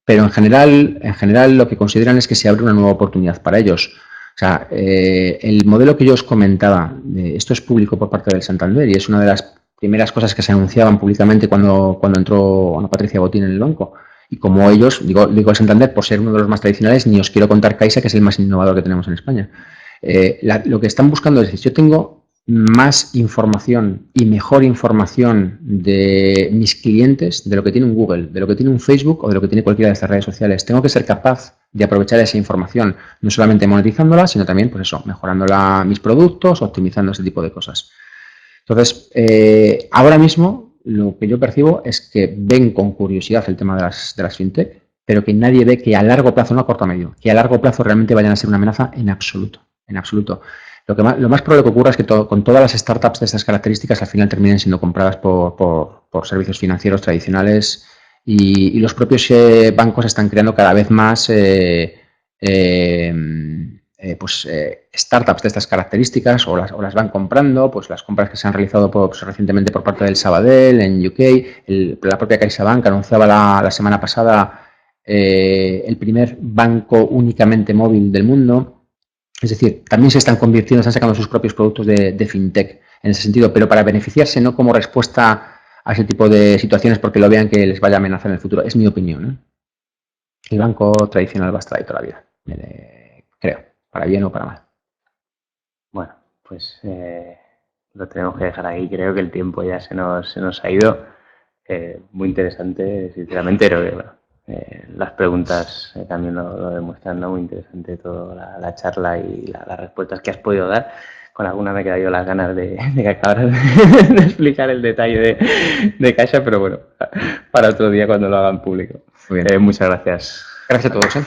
Pero en general lo que consideran es que se abre una nueva oportunidad para ellos. O sea, el modelo que yo os comentaba, esto es público por parte del Santander y es una de las primeras cosas que se anunciaban públicamente cuando entró Ana Patricia Botín en el banco. Y como ellos, digo el Santander por ser uno de los más tradicionales, ni os quiero contar Caixa, que es el más innovador que tenemos en España. Lo que están buscando es, yo tengo más información y mejor información de mis clientes, de lo que tiene un Google, de lo que tiene un Facebook o de lo que tiene cualquiera de estas redes sociales. Tengo que ser capaz de aprovechar esa información, no solamente monetizándola, sino también, pues eso, mejorando mis productos, optimizando ese tipo de cosas. Entonces, ahora mismo lo que yo percibo es que ven con curiosidad el tema de las fintech, pero que nadie ve que a largo plazo, no a corto medio, que a largo plazo realmente vayan a ser una amenaza en absoluto, en absoluto. Lo más probable que ocurra es que con todas las startups de estas características al final terminen siendo compradas por servicios financieros tradicionales, y los propios bancos están creando cada vez más startups de estas características, o las van comprando. Pues las compras que se han realizado recientemente por parte del Sabadell en UK, la propia CaixaBank anunciaba la semana pasada el primer banco únicamente móvil del mundo. Es decir, también se están convirtiendo, están sacando sus propios productos de fintech en ese sentido, pero para beneficiarse, no como respuesta a ese tipo de situaciones porque lo vean que les vaya a amenazar en el futuro. Es mi opinión, ¿eh? El banco tradicional va a estar ahí toda la vida, creo, para bien o para mal.
Bueno, pues lo tenemos que dejar ahí. Creo que el tiempo ya se nos ha ido. Muy interesante, sinceramente, pero bueno, las preguntas también lo demuestran, ¿no? Muy interesante toda la charla y las respuestas que has podido dar. Con alguna me he quedado yo las ganas de que acabaras de explicar el detalle de Caixa, pero bueno, para otro día cuando lo hagan público.
Muy bien.
Muchas gracias.
Gracias a todos, ¿eh?